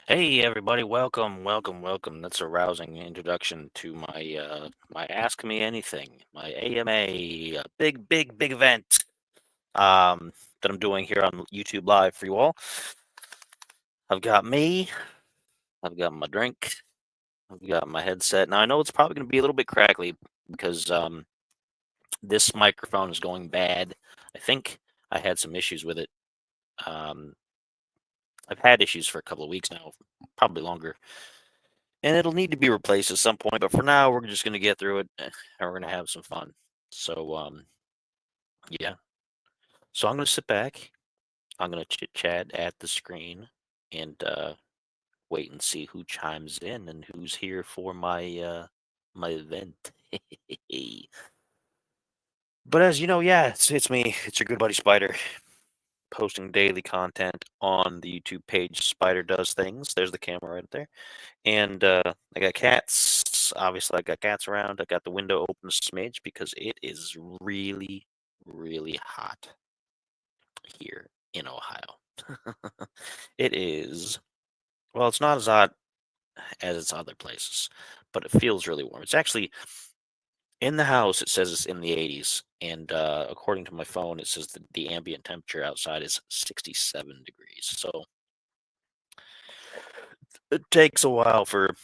Hey everybody, welcome. That's a rousing introduction to my Ask Me Anything, my AMA, big event that I'm doing here on YouTube Live for you all. I've got me, I've got my drink, I've got my headset. Now I know it's probably going to be a little bit crackly because this microphone is going bad. I think I had some issues with it. Um, I've had issues for a couple of weeks now, probably longer. And it'll need to be replaced at some point. But for now, we're just gonna get through it, and we're gonna have some fun. So, yeah. So I'm gonna sit back. I'm gonna chit chat at the screen and wait and see who chimes in and who's here for my event. But as you know, yeah, it's me. It's your good buddy Spider, posting daily content on the YouTube page. Spider Does Things. There's the camera right there. And I got cats. Obviously, I got cats around. I got the window open a smidge because it is really, really hot here in Ohio. It is, well, it's not as hot as it's other places, but it feels really warm. It's actually in the house, it says it's in the 80s. And according to my phone, it says that the ambient temperature outside is 67 degrees. So it takes a while for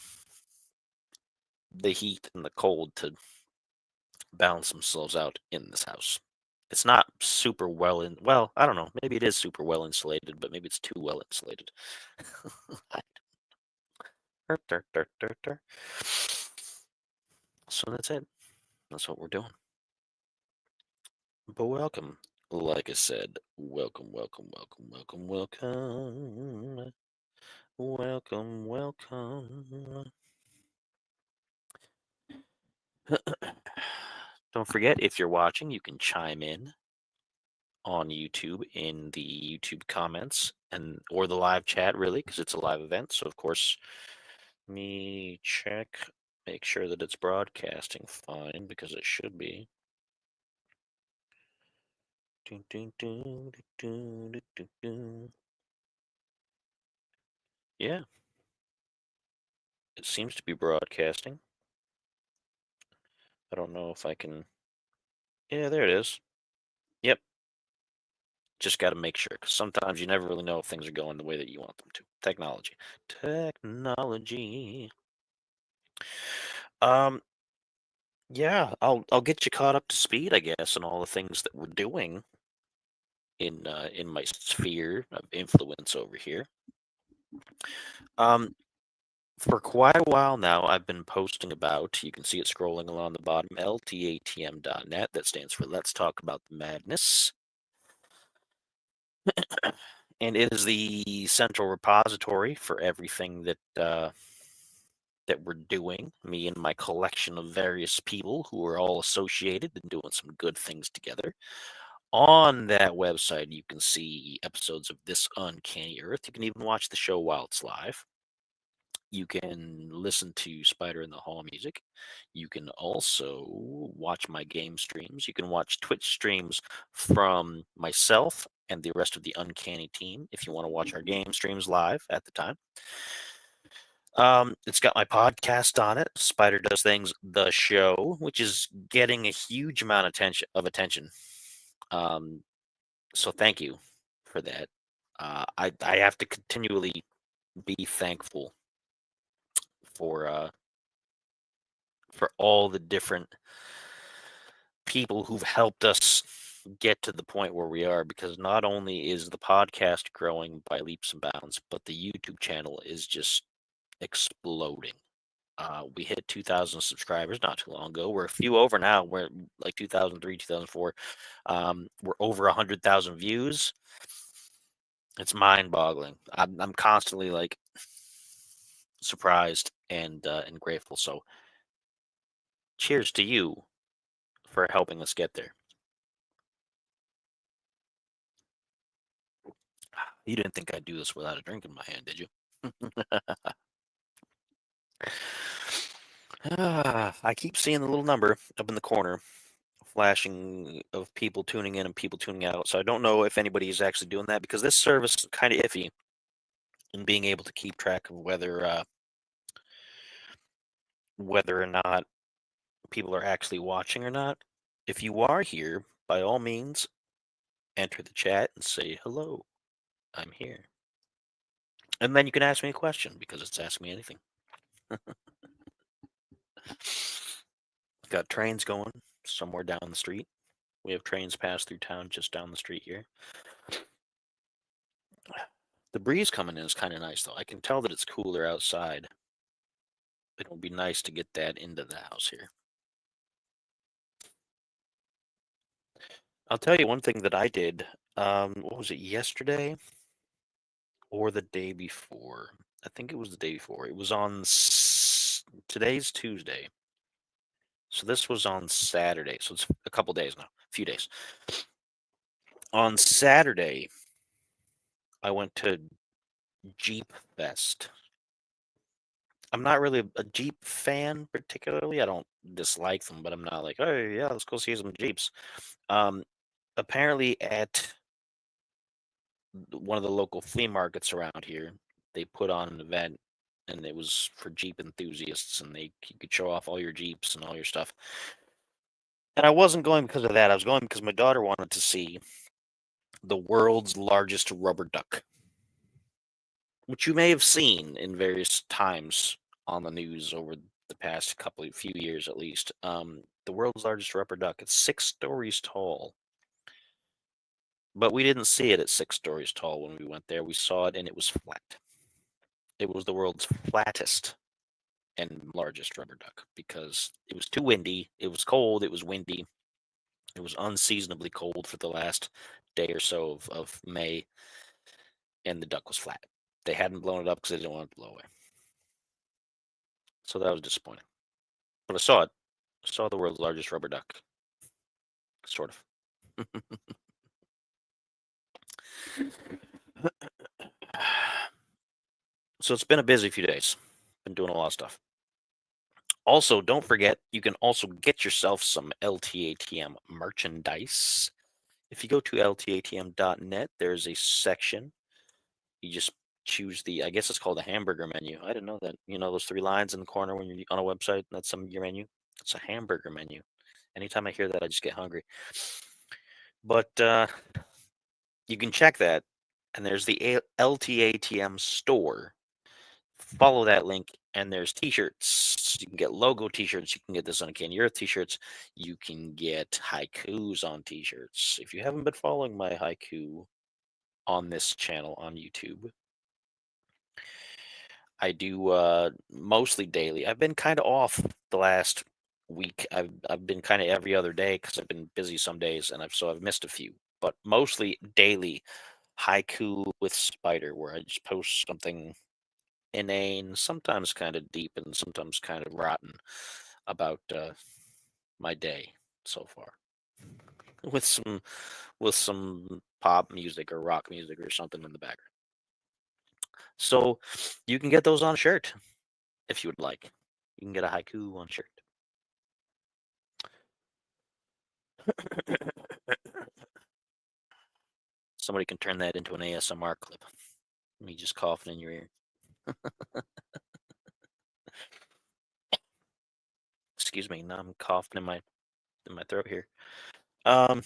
the heat and the cold to balance themselves out in this house. It's not super well, I don't know, maybe it is super well insulated, but maybe it's too well insulated. So that's it. That's what we're doing. But welcome. Like I said, welcome. Welcome. Don't forget, if you're watching, you can chime in on YouTube in the YouTube comments and or the live chat, really, because it's a live event. So of course, me check, make sure that it's broadcasting fine because it should be. Yeah, it seems to be broadcasting. I don't know if I can. Yeah, there it is. Yep. Just got to make sure because sometimes you never really know if things are going the way that you want them to. Technology. Um, yeah, I'll get you caught up to speed, I guess, on all the things that we're doing in my sphere of influence over here. Um, for quite a while now, I've been posting about. You can see it scrolling along the bottom. LTATM.net. That stands for Let's Talk About the Madness. And it is the central repository for everything that we're doing. Me and my collection of various people who are all associated and doing some good things together. On that website, you can see episodes of This Uncanny Earth. You can even watch the show while it's live. You can listen to Spider in the Hall music. You can also watch my game streams. You can watch Twitch streams from myself and the rest of the Uncanny team if you want to watch our game streams live at the time. It's got my podcast on it, Spider Does Things, the show, which is getting a huge amount of attention. So thank you for that. I have to continually be thankful for for all the different people who've helped us get to the point where we are, because not only is the podcast growing by leaps and bounds, but the YouTube channel is just exploding. We hit 2,000 subscribers not too long ago. We're a few over now. We're like 2003, 2004. We're over 100,000 views. It's mind-boggling. I'm constantly like surprised and grateful. So, cheers to you for helping us get there. You didn't think I'd do this without a drink in my hand, did you? I keep seeing the little number up in the corner flashing of people tuning in and people tuning out. So I don't know if anybody is actually doing that because this service is kind of iffy. and being able to keep track of whether or not people are actually watching or not. If you are here, by all means, enter the chat and say hello. I'm here, and then you can ask me a question because it's Ask Me Anything. Got trains going somewhere down the street. We have trains pass through town just down the street here. The breeze coming in is kind of nice, though. I can tell that it's cooler outside. It will be nice to get that into the house here. I'll tell you one thing that I did. What was it, yesterday or the day before? I think it was the day before. It was on today's Tuesday. So this was on Saturday. So it's a couple days now, a few days. On Saturday, I went to Jeep Fest. I'm not really a Jeep fan particularly. I don't dislike them, but I'm not like, oh yeah, let's go see some Jeeps. Um, Apparently at one of the local flea markets around here, they put on an event, and it was for Jeep enthusiasts, and you could show off all your Jeeps and all your stuff. And I wasn't going because of that. I was going because my daughter wanted to see the world's largest rubber duck, which you may have seen in various times on the news over the past few years at least. The world's largest rubber duck. It's 6 stories tall. But we didn't see it at 6 stories tall when we went there. We saw it and it was flat. It was the world's flattest and largest rubber duck because it was too windy. It was cold. It was windy. It was unseasonably cold for the last day or so of May, and the duck was flat. They hadn't blown it up because they didn't want it to blow away. So that was disappointing. But I saw it. I saw the world's largest rubber duck. Sort of. So it's been a busy few days. Been doing a lot of stuff. Also, don't forget, you can also get yourself some LTATM merchandise. If you go to ltatm.net, there's a section. You just choose I guess it's called a hamburger menu. I didn't know that. You know, those 3 lines in the corner when you're on a website, that's some of your menu. It's a hamburger menu. Anytime I hear that, I just get hungry. But you can check that, and there's the LTATM store. Follow that link, and there's t-shirts. You can get logo t-shirts. You can get this Uncanny Earth t-shirts. You can get haikus on t-shirts. If you haven't been following my haiku on this channel on YouTube, I do mostly daily. I've been kind of off the last week. I've been kind of every other day because I've been busy some days, and I've missed a few. But mostly daily haiku with Spider, where I just post something inane, sometimes kind of deep, and sometimes kind of rotten about my day so far, with some pop music or rock music or something in the background. So you can get those on a shirt if you would like. You can get a haiku on shirt. Somebody can turn that into an ASMR clip. Me just coughing in your ear. Excuse me. Now I'm coughing in my throat here. Um,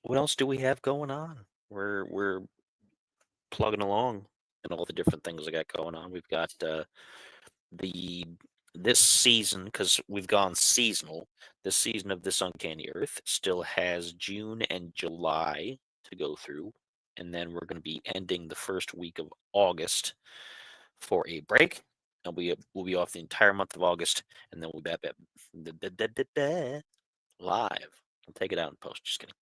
what else do we have going on? We're plugging along and all the different things I got going on. We've got the this season, because we've gone seasonal. This season of This Uncanny Earth still has June and July to go through, and then we're going to be ending the first week of August for a break, and we'll be off the entire month of August, and then we'll be back live. I'll take it out in post. Just kidding.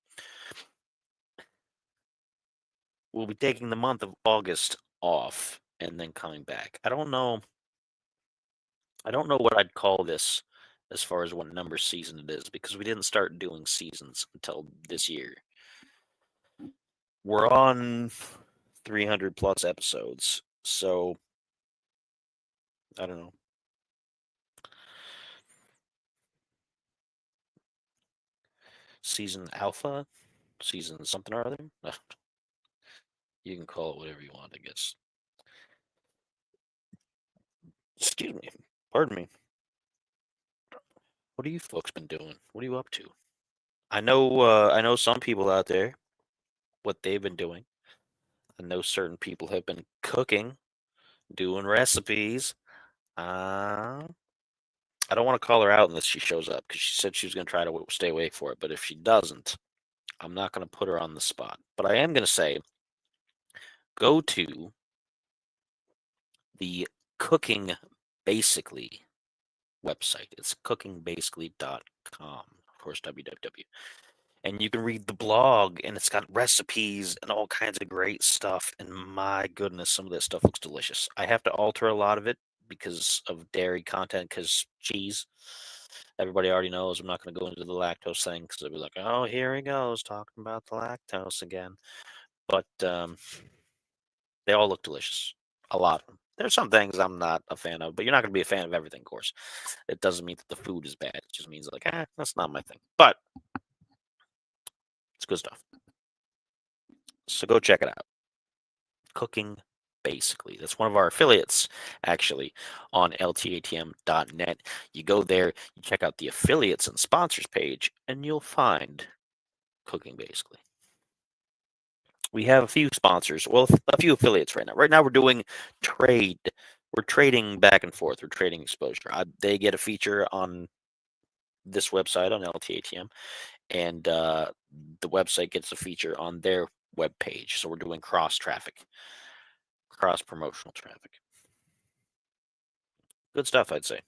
We'll be taking the month of August off and then coming back. I don't know. I don't know what I'd call this as far as what number season it is because we didn't start doing seasons until this year. We're on 300 plus episodes, so I don't know. Season alpha, season something or other. You can call it whatever you want, I guess. Excuse me. Pardon me. What have you folks been doing? What are you up to? I know some people out there what they've been doing. I know certain people have been cooking, doing recipes. Uh, I don't want to call her out unless she shows up because she said she was going to try to stay away for it. But if she doesn't, I'm not going to put her on the spot. But I am going to say go to the Cooking Basically website. It's cookingbasically.com. Of course, www. And you can read the blog, and it's got recipes and all kinds of great stuff. And my goodness, some of this stuff looks delicious. I have to alter a lot of it because of dairy content, because cheese. Everybody already knows I'm not going to go into the lactose thing because they'll be like, oh, here he goes talking about the lactose again. But they all look delicious. A lot of them. There's some things I'm not a fan of, but you're not going to be a fan of everything, of course. It doesn't mean that the food is bad. It just means like, that's not my thing. But it's good stuff. So go check it out. Cooking Basically. That's one of our affiliates, actually, on ltatm.net. You go there, you check out the affiliates and sponsors page, and you'll find Cooking Basically. We have a few sponsors, well, a few affiliates right now. Right now, we're doing trade. We're trading back and forth. We're trading exposure. They get a feature on this website on LTATM, and the website gets a feature on their web page. So we're doing cross traffic, cross promotional traffic. Good stuff, I'd say.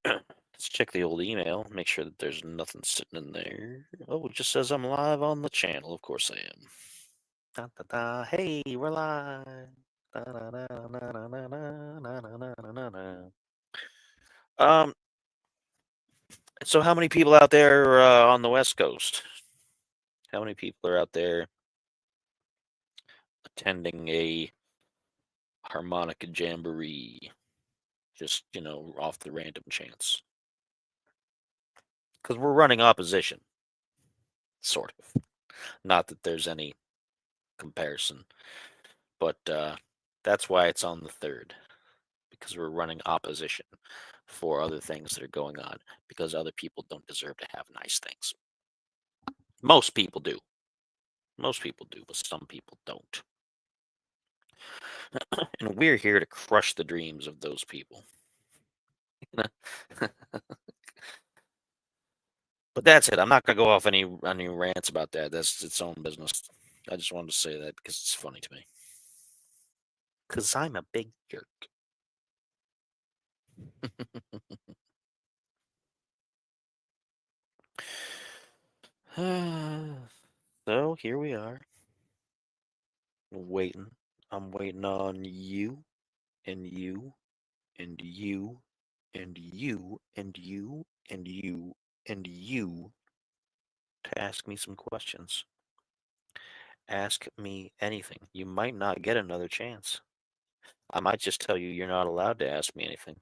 Let's check the old email, make sure that there's nothing sitting in there. Oh, it just says I'm live on the channel. Of course I am. Da, da, da. Hey, we're live. Da, da, da, da, da, da, da, da, da, da, da. So how many people out there on the West Coast? How many people are out there attending a harmonica jamboree? Just, off the random chance. Because we're running opposition, sort of. Not that there's any comparison, but that's why it's on the 3rd, because we're running opposition for other things that are going on, because other people don't deserve to have nice things. Most people do. Most people do, but some people don't. And we're here to crush the dreams of those people. But that's it. I'm not gonna go off any rants about that. That's its own business. I just wanted to say that because it's funny to me. Because I'm a big jerk. So here we are. Waiting. I'm waiting on you and you and you and you and you and you and you to ask me some questions. Ask me anything. You might not get another chance. I might just tell you you're not allowed to ask me anything.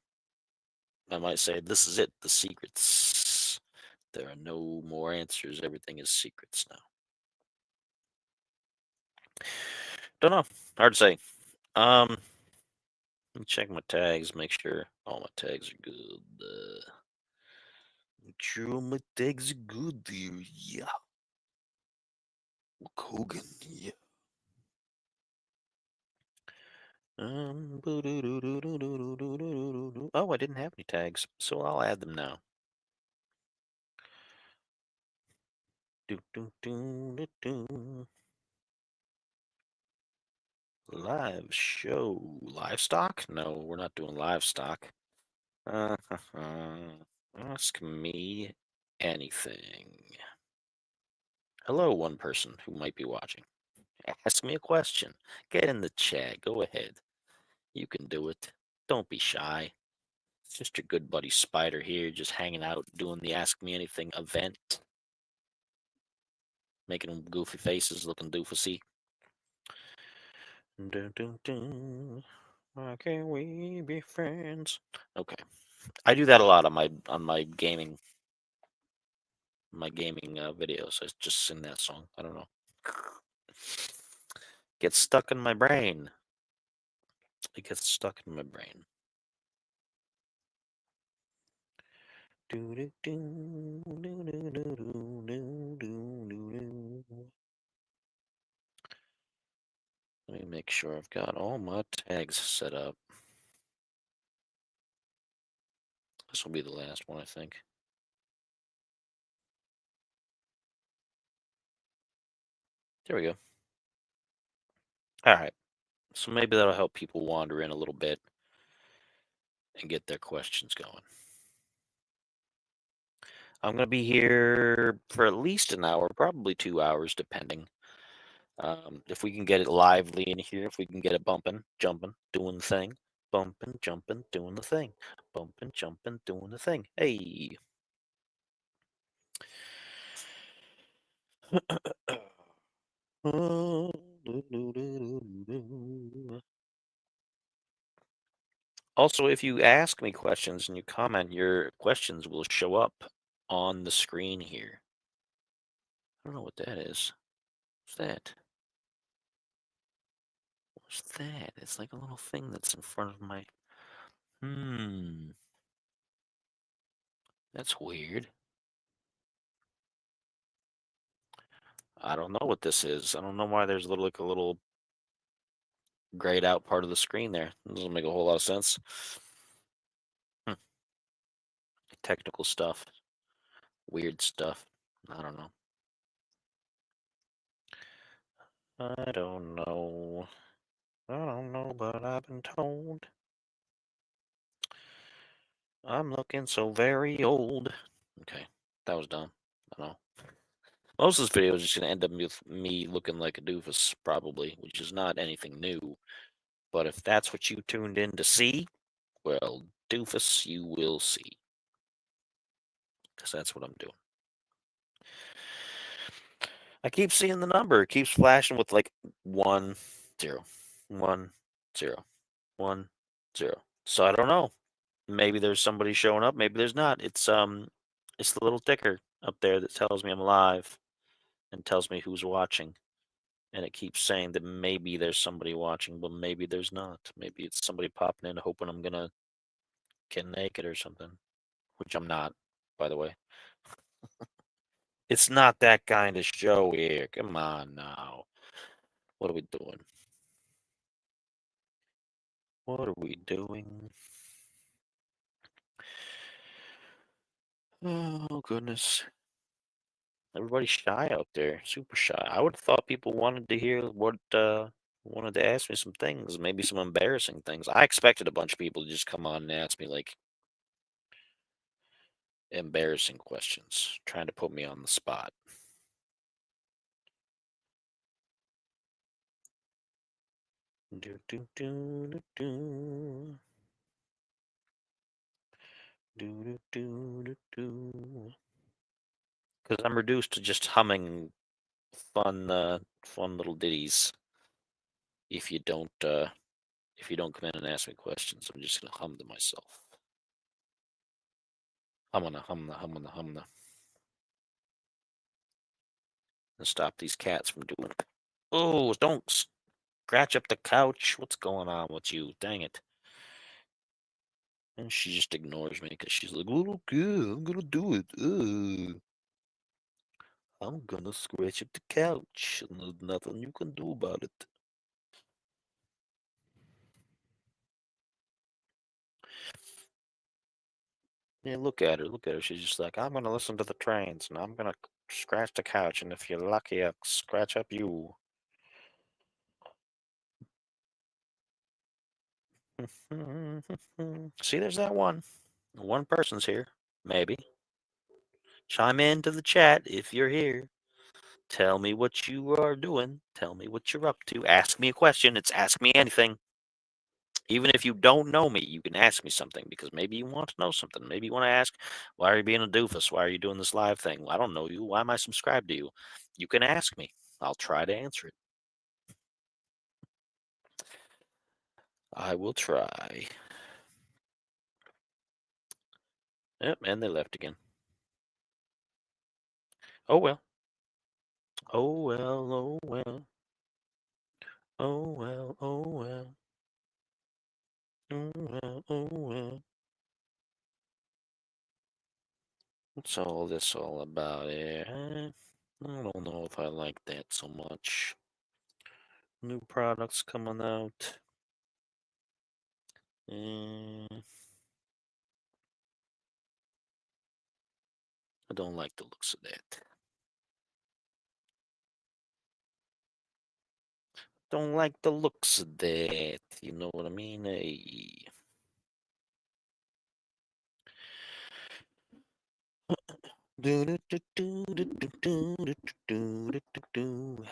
I might say, this is it, the secrets. There are no more answers. Everything is secrets now. Don't know. Hard to say. Let me check my tags, make sure all my tags are good. Make sure all my tags are good there. Yeah. Hogan, yeah. Oh, I didn't have any tags, so I'll add them now. Live show. Livestock? No, we're not doing livestock. Ask me anything. Hello, one person who might be watching. Ask me a question. Get in the chat. Go ahead. You can do it. Don't be shy. It's just your good buddy Spider here, just hanging out, doing the Ask Me Anything event. Making them goofy faces, looking doofusy. Dun, dun, dun. Why can't we be friends? Okay. I do that a lot on my gaming videos. I just sing that song. I don't know. Gets stuck in my brain. It gets stuck in my brain. Let me make sure I've got all my tags set up. This will be the last one, I think. There we go. All right. So maybe that'll help people wander in a little bit and get their questions going. I'm going to be here for at least an hour, probably 2 hours, depending. If we can get it lively in here, if we can get it bumping, jumping, doing the thing, bumping, jumping, doing the thing, bumping, jumping, doing the thing. Hey. Also, if you ask me questions and you comment, your questions will show up on the screen here. I don't know what that is. What's that? What's that? It's like a little thing that's in front of my. That's weird. I don't know what this is. I don't know why there's like a little grayed out part of the screen there. It doesn't make a whole lot of sense. Hmm. Technical stuff. Weird stuff. I don't know. I don't know. I don't know, but I've been told I'm looking so very old. Okay, that was dumb. I know. Most of this video is just gonna end up with me looking like a doofus, probably, which is not anything new. But if that's what you tuned in to see, well, doofus, you will see. Because that's what I'm doing. I keep seeing the number. It keeps flashing with like 1 0, 1 0, 1 0. So I don't know. Maybe there's somebody showing up. Maybe there's not. It's the little ticker up there that tells me I'm alive and tells me who's watching. And it keeps saying that maybe there's somebody watching, but maybe there's not. Maybe it's somebody popping in hoping I'm gonna get naked or something, which I'm not, by the way. It's not that kind of show here. Come on now. What are we doing? What are we doing? Oh, goodness. Everybody's shy out there. Super shy. I would have thought people wanted to hear wanted to ask me some things, maybe some embarrassing things. I expected a bunch of people to just come on and ask me like embarrassing questions, trying to put me on the spot. Do, do, do, do, do. Do, do, do, do, do. Because I'm reduced to just humming fun little ditties. If you don't, if you don't come in and ask me questions, I'm just gonna hum to myself. I'm gonna hum the. And stop these cats from doing it. Oh, don't scratch up the couch. What's going on with you? Dang it. And she just ignores me because she's like, well, okay, I'm gonna do it. I'm gonna scratch up the couch. And there's nothing you can do about it. Yeah, look at her. Look at her. She's just like, I'm gonna listen to the trains and I'm gonna scratch the couch. And if you're lucky, I'll scratch up you. See, there's that one. One person's here. Maybe. Chime into the chat if you're here. Tell me what you are doing. Tell me what you're up to. Ask me a question. It's ask me anything. Even if you don't know me, you can ask me something because maybe you want to know something. Maybe you want to ask, why are you being a doofus? Why are you doing this live thing? Well, I don't know you. Why am I subscribed to you? You can ask me. I'll try to answer it. I will try. Yep, and they left again. Oh well. Oh well, oh well. Oh well, oh well. What's all this all about? I don't know if I like that so much. New products coming out. I don't like the looks of that. Don't like the looks of that. You know what I mean? Hey.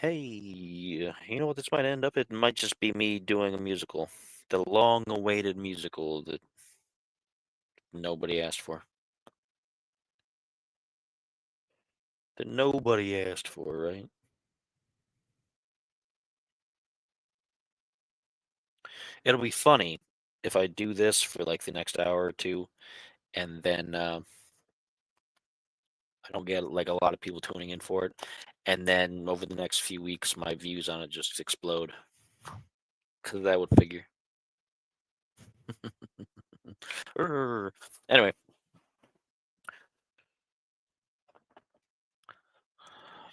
Hey, you know what this might end up? It might just be me doing a musical. The long-awaited musical that nobody asked for. That nobody asked for, right? It'll be funny if I do this for like the next hour or two, and then I don't get like a lot of people tuning in for it, and then over the next few weeks, my views on it just explode. Because I would figure. Anyway,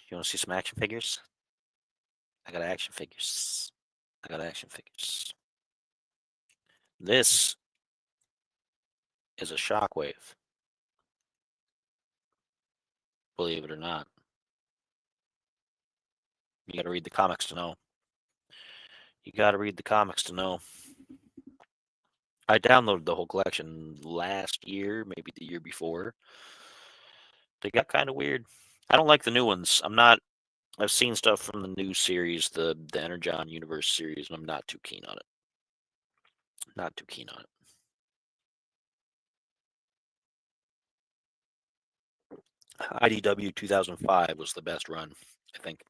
you want to see some action figures? I got action figures. I got action figures. This is a shockwave, believe it or not. You got to read the comics to know. You got to read the comics to know. I downloaded the whole collection last year, maybe the year before. They got kind of weird. I don't like the new ones. I'm not. I've seen stuff from the new series, the Energon Universe series, and I'm not too keen on it. Not too keen on it. IDW 2005 was the best run, I think.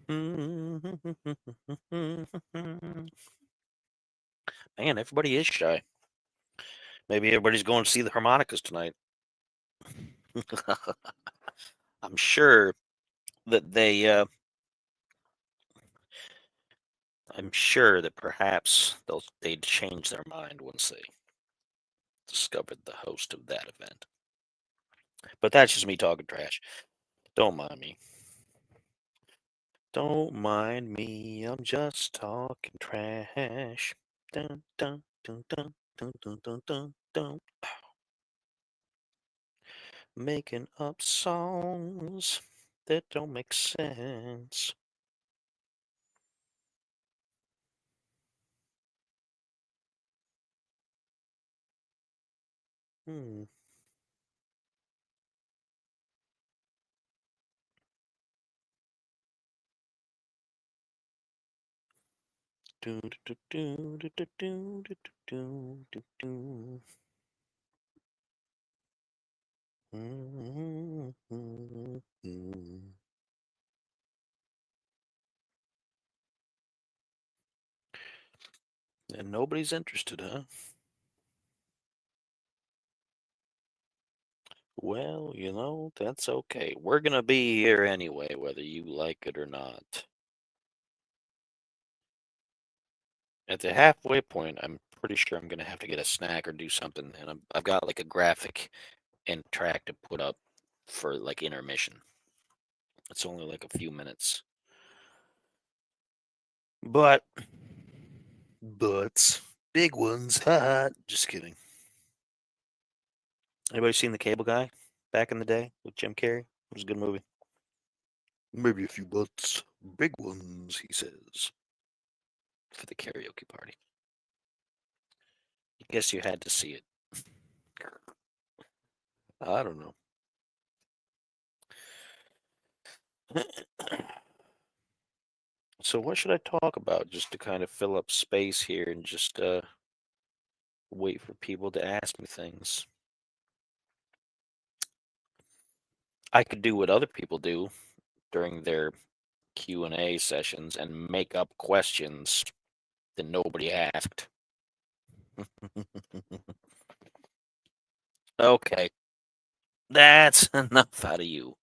Man, everybody is shy. Maybe everybody's going to see the harmonicas tonight. I'm sure that I'm sure that perhaps they'd change their mind once they discovered the host of that event. But that's just me talking trash. Don't mind me. Don't mind me. I'm just talking trash. Dun, dun, dun, dun, dun, dun, dun, dun, dun. Making up songs that don't make sense. Hmm. Do, do, do, do, do, do, do, do, do, do. Mm, mm, mm. And nobody's interested, huh? Well, that's okay. We're gonna be here anyway, whether you like it or not. At the halfway point, I'm pretty sure I'm gonna have to get a snack or do something, and I've got like a graphic and track to put up for like intermission. It's only like a few minutes, but butts, big ones. Haha. Just kidding. Anybody seen The Cable Guy back in the day with Jim Carrey? It was a good movie. Maybe a few butts, big ones, he says, for the karaoke party. I guess you had to see it. I don't know. So what should I talk about just to kind of fill up space here and just wait for people to ask me things? I could do what other people do during their Q&A sessions and make up questions that nobody asked. Okay, that's enough out of you.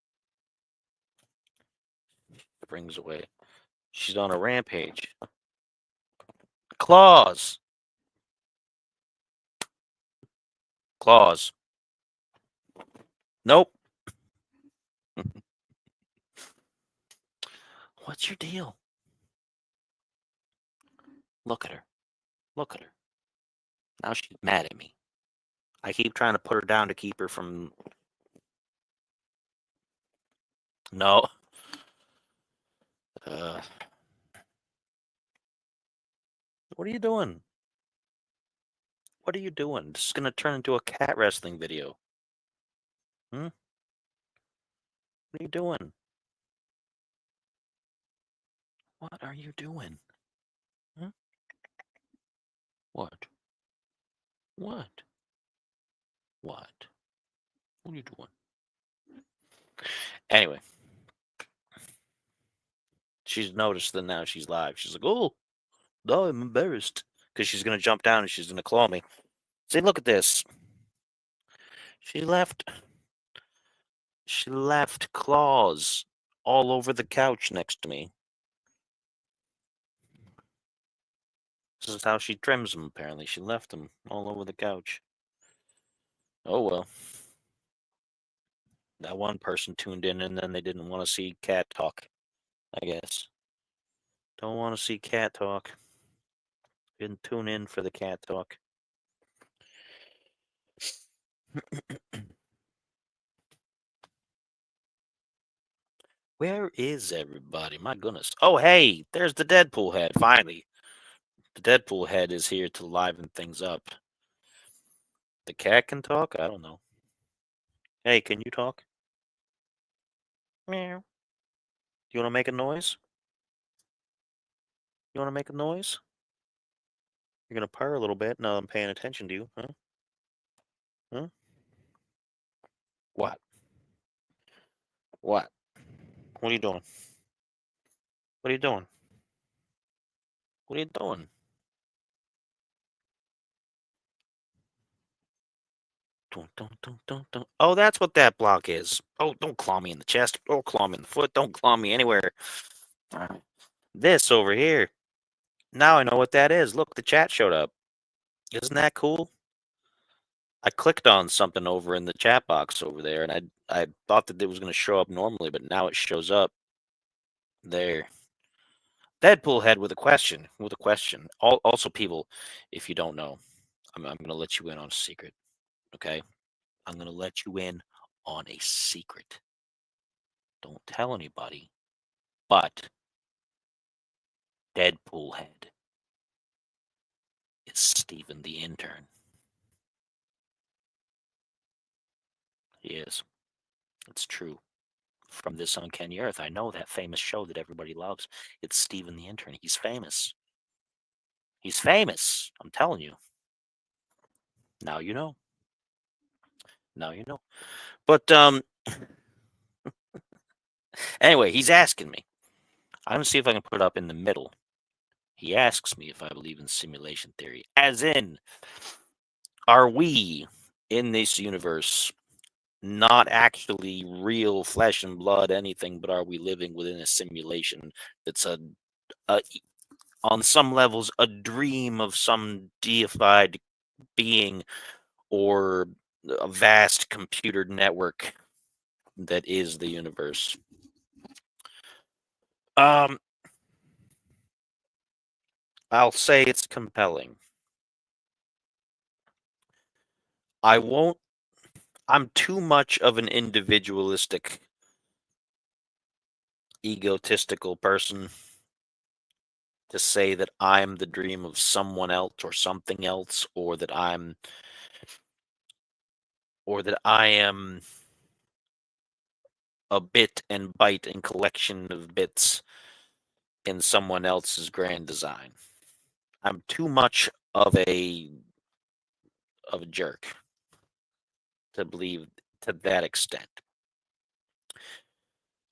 Brings away. She's on a rampage. Claws. Claws. Nope. What's your deal? Look at her. Look at her. Now she's mad at me. I keep trying to put her down to keep her from. No. What are you doing? What are you doing? This is going to turn into a cat wrestling video. Hmm? What are you doing? What are you doing? Hmm? What? What? What? What are you doing? Anyway, she's noticed that now she's live. She's like, oh, no, I'm embarrassed. Because she's going to jump down and she's going to claw me. See, look at this. She left claws all over the couch next to me. This is how she trims them, apparently. She left them all over the couch. Oh, well. That one person tuned in and then they didn't want to see cat talk, I guess. Don't want to see cat talk. Didn't tune in for the cat talk. Where is everybody? My goodness. Oh, hey, there's the Deadpool head, finally. The Deadpool head is here to liven things up. The cat can talk? I don't know. Hey, can you talk? Meow. You want to make a noise? You want to make a noise? You're going to purr a little bit. No, I'm paying attention to you. Huh? Huh? What? What? What are you doing? What are you doing? What are you doing? Dun, dun, dun, dun, dun. Oh, that's what that block is. Oh, don't claw me in the chest. Don't claw me in the foot. Don't claw me anywhere. This over here. Now I know what that is. Look, the chat showed up. Isn't that cool? I clicked on something over in the chat box over there, and I thought that it was going to show up normally, but now it shows up there. Deadpool head with a question. With a question. Also, people, if you don't know, I'm going to let you in on a secret. Okay, I'm going to let you in on a secret. Don't tell anybody, but Deadpool head is Steven the intern. He is. It's true. From this Uncanny Earth, I know that famous show that everybody loves. It's Steven the intern. He's famous. He's famous. I'm telling you. Now you know. Now you know. But anyway, he's asking me. I'm gonna see if I can put it up in the middle. He asks me if I believe in simulation theory, as in, are we in this universe not actually real flesh and blood anything, but are we living within a simulation that's a on some levels a dream of some deified being or a vast computer network that is the universe? Um, I'll say it's compelling. I won't. I'm too much of an individualistic, egotistical person to say that I'm the dream of someone else or something else, or that I am a bit and byte and collection of bits in someone else's grand design. I'm too much of a jerk to believe to that extent.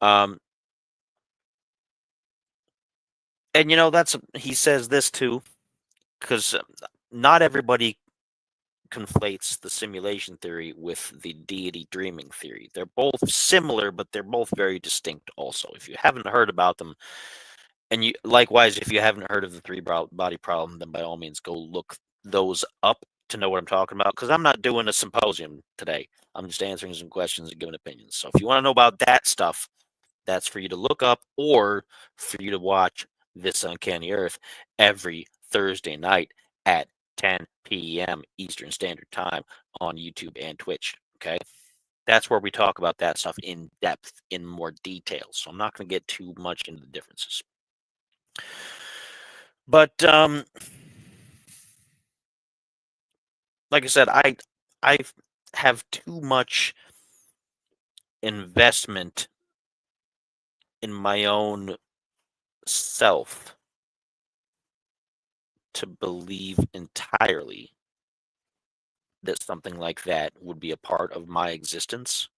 Um, and he says this too, because not everybody conflates the simulation theory with the deity dreaming theory. They're both similar, but they're both very distinct also. If you haven't heard about them, And you likewise, if you haven't heard of the body problem, then by all means go look those up to know what I'm talking about. Because I'm not doing a symposium today. I'm just answering some questions and giving opinions. So if you want to know about that stuff, that's for you to look up or for you to watch This Uncanny Earth every Thursday night at 10 p.m. Eastern Standard Time on YouTube and Twitch. Okay. That's where we talk about that stuff in depth, in more detail. So I'm not going to get too much into the differences. But like I said, I have too much investment in my own self to believe entirely that something like that would be a part of my existence.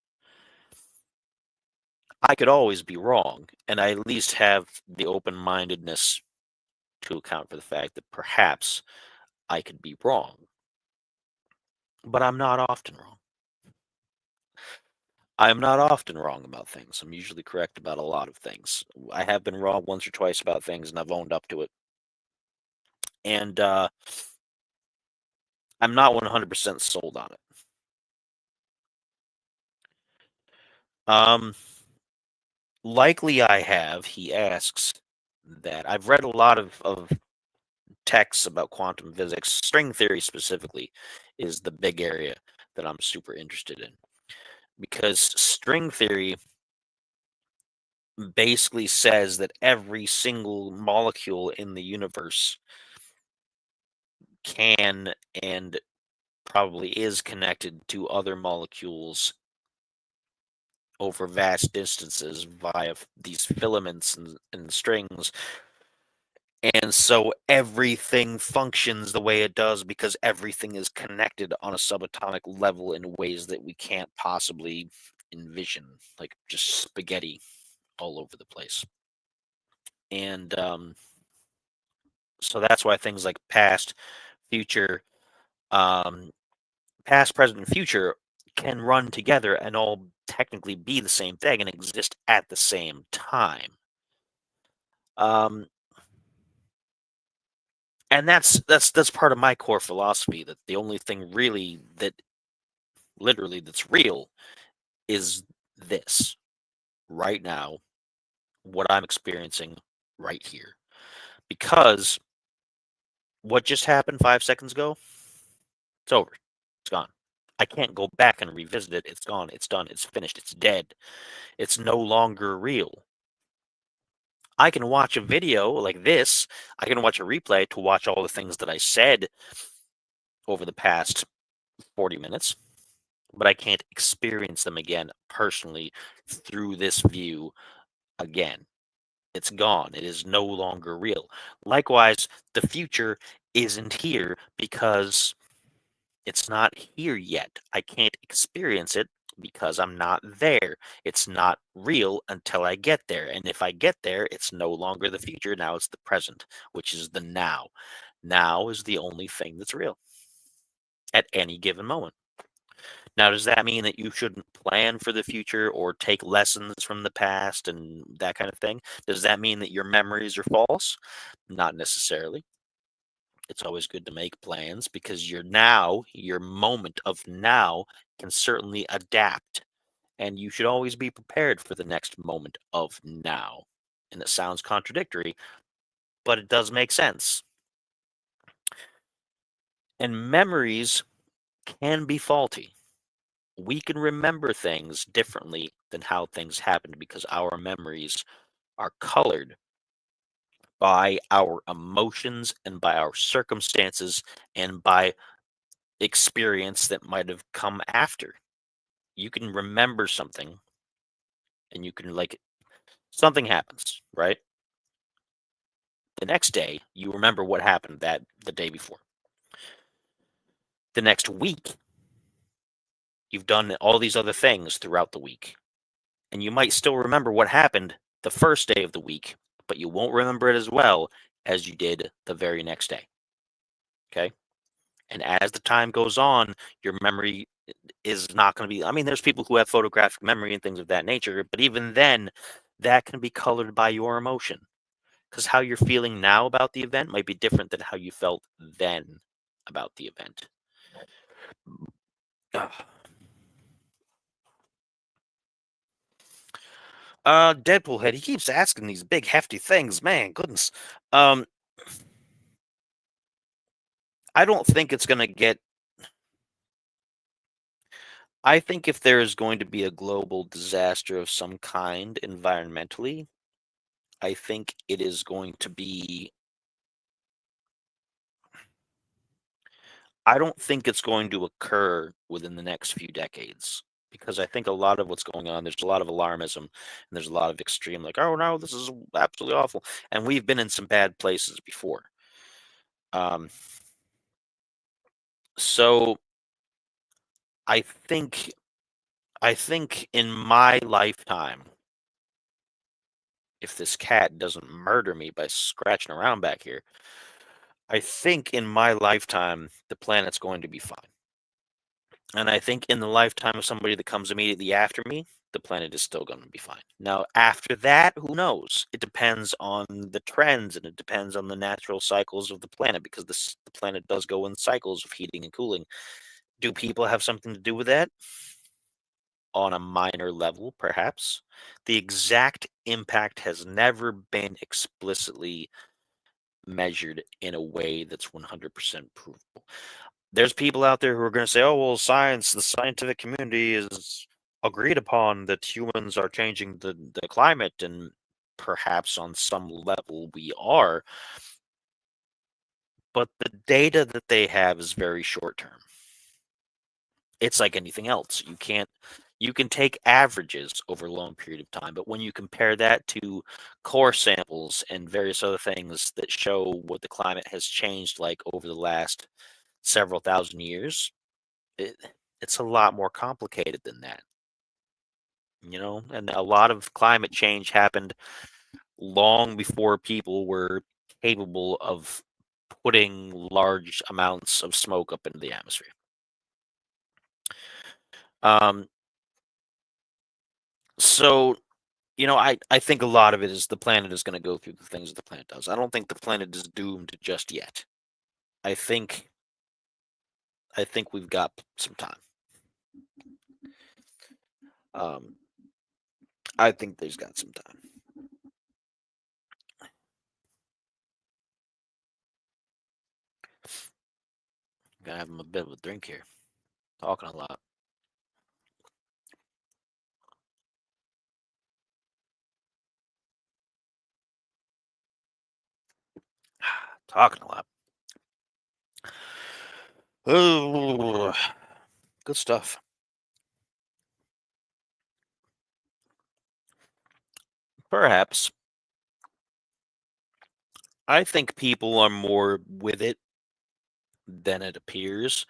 I could always be wrong, and I at least have the open-mindedness to account for the fact that perhaps I could be wrong. But I'm not often wrong. I'm not often wrong about things. I'm usually correct about a lot of things. I have been wrong once or twice about things, and I've owned up to it. And I'm not 100% sold on it. Um, likely I have. He asks that I've read a lot of texts about quantum physics. String theory specifically is the big area that I'm super interested in because string theory basically says that every single molecule in the universe can and probably is connected to other molecules over vast distances via these filaments and strings. And so everything functions the way it does because everything is connected on a subatomic level in ways that we can't possibly envision, like just spaghetti all over the place. And so that's why things like past, future, past, present, and future can run together and all technically be the same thing and exist at the same time. Um, and that's part of my core philosophy that the only thing really that literally that's real is this right now, what I'm experiencing right here. Because what just happened 5 seconds ago, it's over. It's gone. I can't go back and revisit it. It's gone. It's done. It's finished. It's dead. It's no longer real. I can watch a video like this. I can watch a replay to watch all the things that I said over the past 40 minutes, but I can't experience them again personally through this view again. It's gone. It is no longer real. Likewise, the future isn't here because it's not here yet. I can't experience it because I'm not there. It's not real until I get there. And if I get there, it's no longer the future. Now it's the present, which is the now. Now is the only thing that's real at any given moment. Now, does that mean that you shouldn't plan for the future or take lessons from the past and that kind of thing? Does that mean that your memories are false? Not necessarily. It's always good to make plans because your moment of now can certainly adapt. And you should always be prepared for the next moment of now. And it sounds contradictory, but it does make sense. And memories can be faulty. We can remember things differently than how things happened because our memories are colored by our emotions and by our circumstances and by experience that might have come after. You can remember something and you can like something happens, right? The next day, you remember what happened that the day before. The next week, you've done all these other things throughout the week. And you might still remember what happened the first day of the week, but you won't remember it as well as you did the very next day. Okay? And as the time goes on, your memory is not going to be. I mean, there's people who have photographic memory and things of that nature, but even then, that can be colored by your emotion because how you're feeling now about the event might be different than how you felt then about the event. Ugh. Deadpool head. He keeps asking these big hefty things. Man, goodness. Um, I don't think it's gonna get. I think if there is going to be a global disaster of some kind environmentally, I think it is going to be. I don't think it's going to occur within the next few decades because I think a lot of what's going on, there's a lot of alarmism and there's a lot of extreme, like, oh no, this is absolutely awful. And we've been in some bad places before. Um, so I think in my lifetime, if this cat doesn't murder me by scratching around back here, I think in my lifetime the planet's going to be fine. And I think in the lifetime of somebody that comes immediately after me, the planet is still going to be fine. Now, after that, who knows? It depends on the trends and it depends on the natural cycles of the planet because the planet does go in cycles of heating and cooling. Do people have something to do with that? On a minor level, perhaps. The exact impact has never been explicitly measured in a way that's 100% provable. There's people out there who are going to say, "Oh, well, science, the scientific community is agreed upon that humans are changing the climate," and perhaps on some level we are, but the data that they have is very short term. It's like anything else. You can take averages over a long period of time, but when you compare that to core samples and various other things that show what the climate has changed like over the last several thousand years, it, it's a lot more complicated than that, you know? And a lot of climate change happened long before people were capable of putting large amounts of smoke up into the atmosphere. Um, so, I think a lot of it is the planet is going to go through the things that the planet does. I don't think the planet is doomed just yet. I think we've got some time. Um, I think there's got some time. Gonna have a bit of a drink here. Talking a lot. Talking a lot. Oh, good stuff. Perhaps. I think people are more with it than it appears.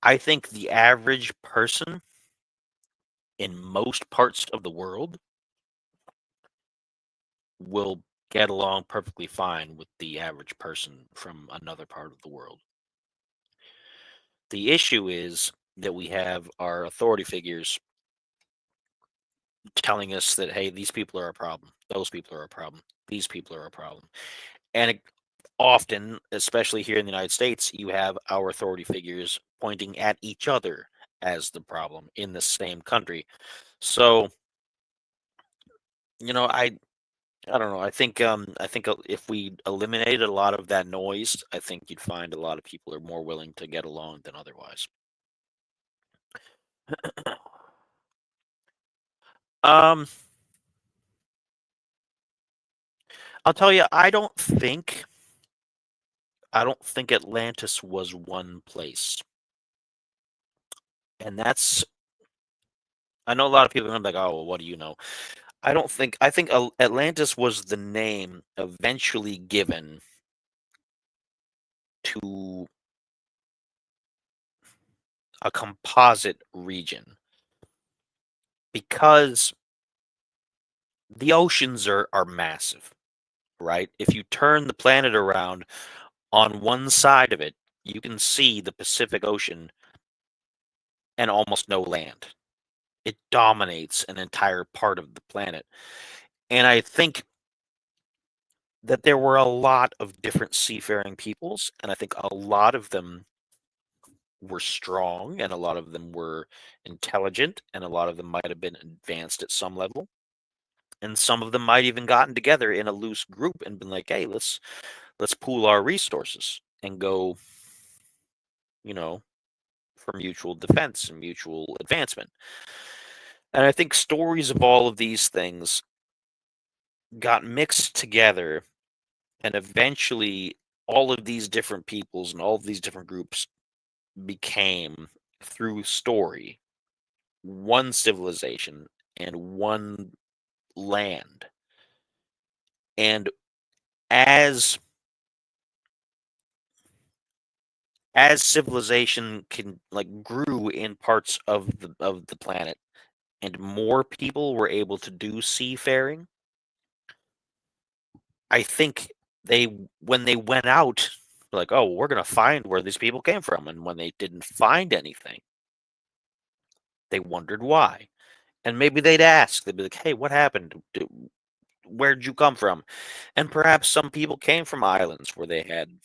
I think the average person in most parts of the world will get along perfectly fine with the average person from another part of the world. The issue is that we have our authority figures telling us that, hey, these people are a problem, those people are a problem, these people are a problem. And often, especially here in the United States, you have our authority figures pointing at each other as the problem in the same country. So, you know, I don't know. I think if we eliminated a lot of that noise, I think you'd find a lot of people are more willing to get along than otherwise. um, I'll tell you, I don't think Atlantis was one place, and that's I know a lot of people are gonna be like, oh, well, what do you know? I think Atlantis was the name eventually given to a composite region because the oceans are massive, right? If you turn the planet around on one side of it, you can see the Pacific Ocean and almost no land. It dominates an entire part of the planet. And I think that there were a lot of different seafaring peoples, and I think a lot of them were strong, and a lot of them were intelligent, and a lot of them might have been advanced at some level. And some of them might even gotten together in a loose group and been like, "Hey, let's pool our resources and go, you know, for mutual defense and mutual advancement." And I think stories of all of these things got mixed together, and eventually all of these different peoples and all of these different groups became, through story, one civilization and one land. And as civilization can like grew in parts of the planet, and more people were able to do seafaring, I think they when they went out, like, oh, we're gonna find where these people came from, and when they didn't find anything, they wondered why. And maybe they'd ask, they'd be like, "Hey, what happened? Where'd you come from?" And perhaps some people came from islands where they had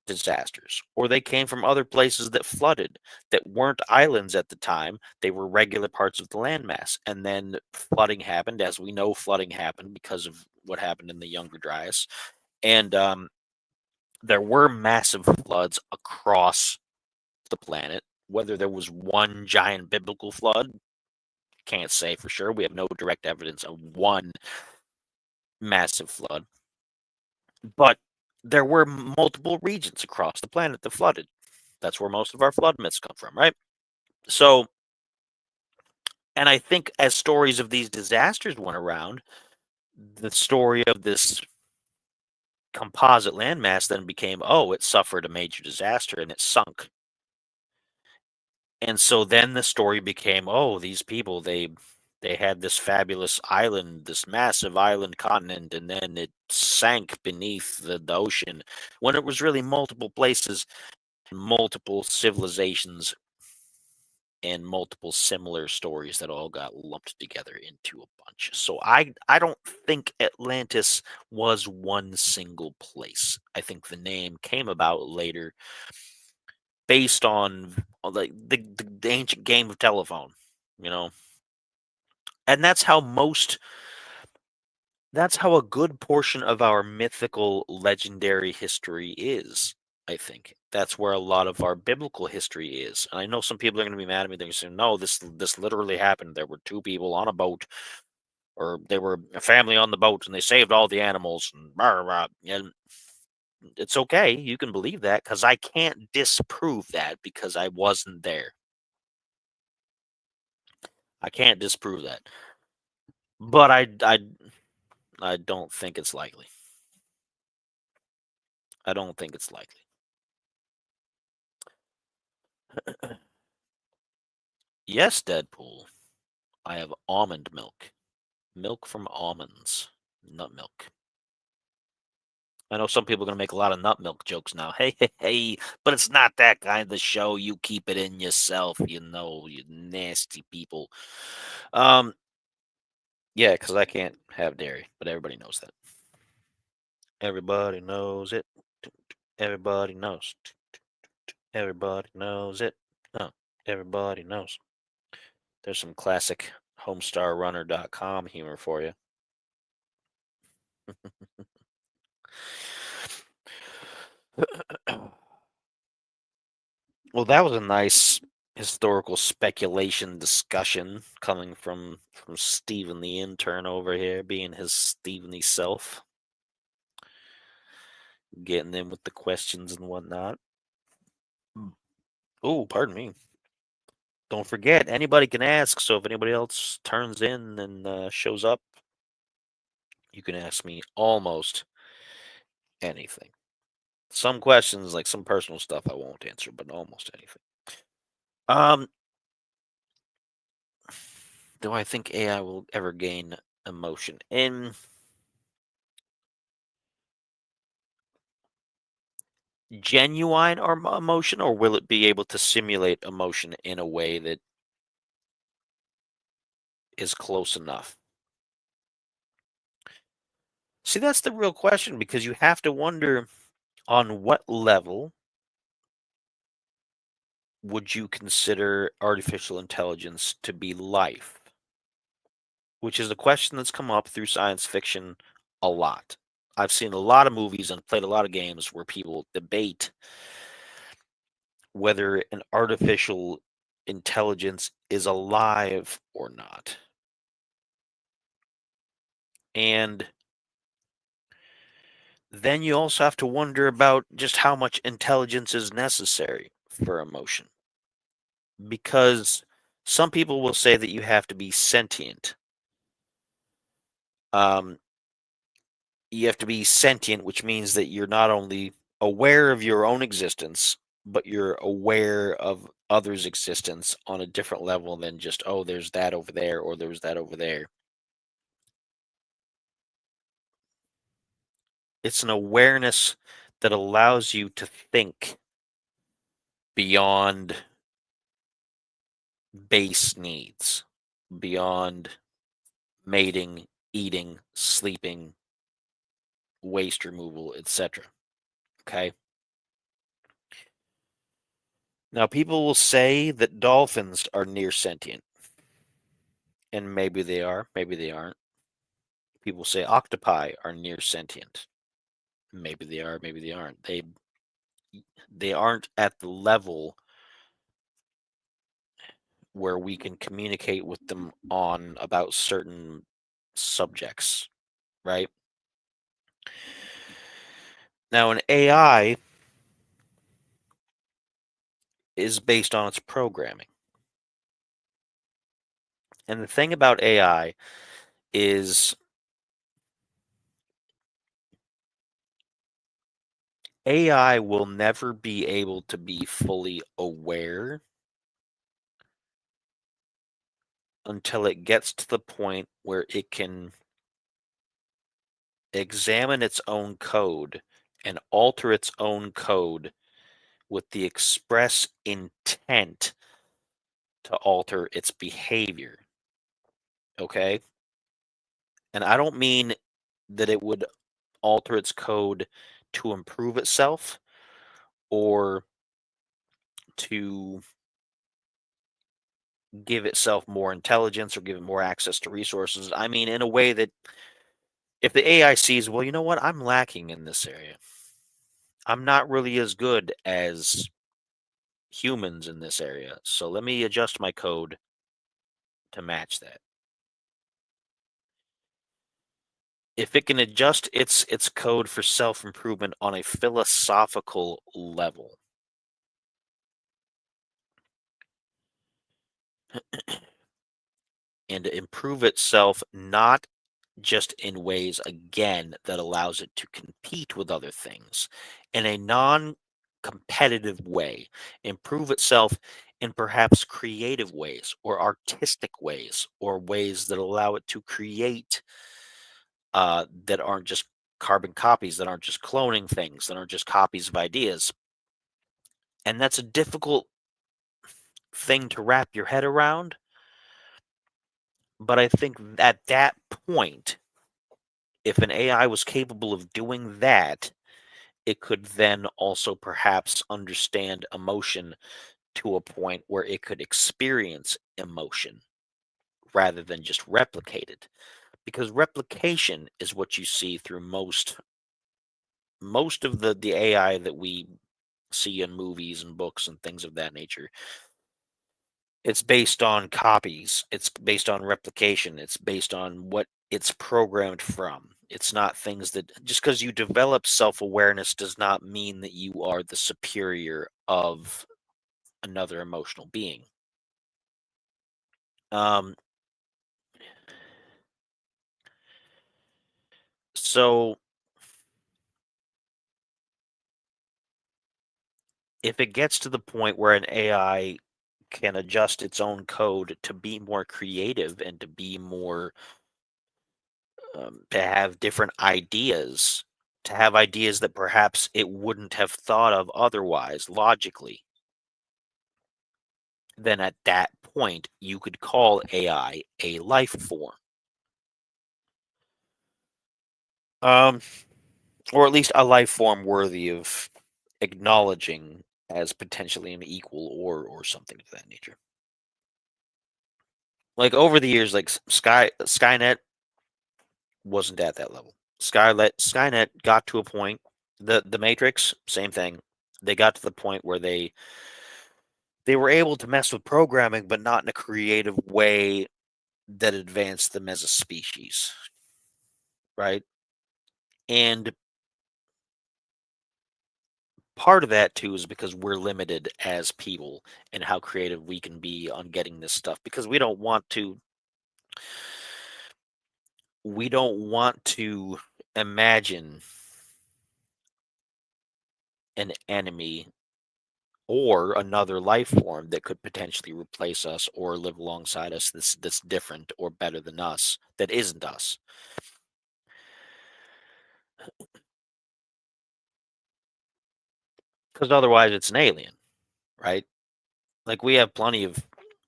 disasters, or they came from other places that flooded, that weren't islands at the time. They were regular parts of the landmass. And then flooding happened, as we know, flooding happened because of what happened in the Younger Dryas. And there were massive floods across the planet. Whether there was one giant biblical flood, can't say for sure. We have no direct evidence of one massive flood. But there were multiple regions across the planet that flooded. That's where most of our flood myths come from, right? So, and I think as stories of these disasters went around, the story of this composite landmass then became, oh, it suffered a major disaster and it sunk. And so then the story became, oh, these people, they had this fabulous island, this massive island continent, and then it sank beneath the ocean, when it was really multiple places, multiple civilizations, and multiple similar stories that all got lumped together into a bunch. So I don't think Atlantis was one single place. I think the name came about later based on like the ancient game of telephone, you know. And that's how a good portion of our mythical legendary history is. I think that's where a lot of our biblical history is. And I know some people are going to be mad at me. They're going to say, "No, this literally happened. There were two people on a boat, or they were a family on the boat, and they saved all the animals." And blah, blah, blah. And it's okay. You can believe that because I can't disprove that because I wasn't there. I can't disprove that. But I don't think it's likely. I don't think it's likely. Yes, Deadpool. I have almond milk. Milk from almonds. Nut milk. I know some people are going to make a lot of nut milk jokes now. Hey, hey, hey. But it's not that kind of show. You keep it in yourself, you know, you nasty people. Um, yeah, because I can't have dairy, but everybody knows that. Everybody knows it. Everybody knows. Everybody knows it. Oh, everybody knows. There's some classic homestarrunner.com humor for you. Well, that was a nice historical speculation discussion coming from Steven the intern over here, being his Steveny self, getting in with the questions and whatnot. Oh, pardon me. Don't forget, anybody can ask. So if anybody else turns in and shows up, you can ask me almost anything. Some questions, like some personal stuff, I won't answer, but almost anything. Um, do I think AI will ever gain emotion? In genuine or emotion, or will it be able to simulate emotion in a way that is close enough? See, that's the real question because you have to wonder on what level would you consider artificial intelligence to be life? Which is a question that's come up through science fiction a lot. I've seen a lot of movies and played a lot of games where people debate whether an artificial intelligence is alive or not. And then you also have to wonder about just how much intelligence is necessary for emotion. Because some people will say that you have to be sentient. Um, you have to be sentient, which means that you're not only aware of your own existence, but you're aware of others' existence on a different level than just, oh, there's that over there, or there's that over there. It's an awareness that allows you to think beyond base needs, beyond mating, eating, sleeping, waste removal, etc. Okay. Now, people will say that dolphins are near sentient, and maybe they are, maybe they aren't. People say octopi are near sentient. Maybe they are, maybe they aren't. They aren't at the level where we can communicate with them on about certain subjects, right? Now, an AI is based on its programming. And the thing about AI is AI will never be able to be fully aware until it gets to the point where it can examine its own code and alter its own code with the express intent to alter its behavior. Okay? And I don't mean that it would alter its code to improve itself or to give itself more intelligence or give it more access to resources. I mean, in a way that if the AI sees, well, you know what, I'm lacking in this area. I'm not really as good as humans in this area. So let me adjust my code to match that. If it can adjust its code for self-improvement on a philosophical level, and to improve itself not just in ways again that allows it to compete with other things in a non-competitive way, improve itself in perhaps creative ways or artistic ways or ways that allow it to create that aren't just carbon copies, that aren't just cloning things, that aren't just copies of ideas. And that's a difficult thing to wrap your head around. But I think at that point, if an AI was capable of doing that, it could then also perhaps understand emotion to a point where it could experience emotion rather than just replicate it. Because replication is what you see through most of the AI that we see in movies and books and things of that nature. It's based on copies. It's based on replication. It's based on what it's programmed from. It's not things that just because you develop self-awareness does not mean that you are the superior of another emotional being. Um, so if it gets to the point where an AI can adjust its own code to be more creative and to be more to have different ideas, to have ideas that perhaps it wouldn't have thought of otherwise logically, then at that point you could call AI a life form. Um, or at least a life form worthy of acknowledging as potentially an equal or something of that nature. Like over the years, like Skynet wasn't at that level. Skynet got to a point. The Matrix, same thing. They got to the point where they were able to mess with programming, but not in a creative way that advanced them as a species, right? And part of that too is because we're limited as people and how creative we can be on getting this stuff because we don't want to imagine an enemy or another life form that could potentially replace us or live alongside us that's different or better than us that isn't us, because otherwise it's an alien, right? Like we have plenty of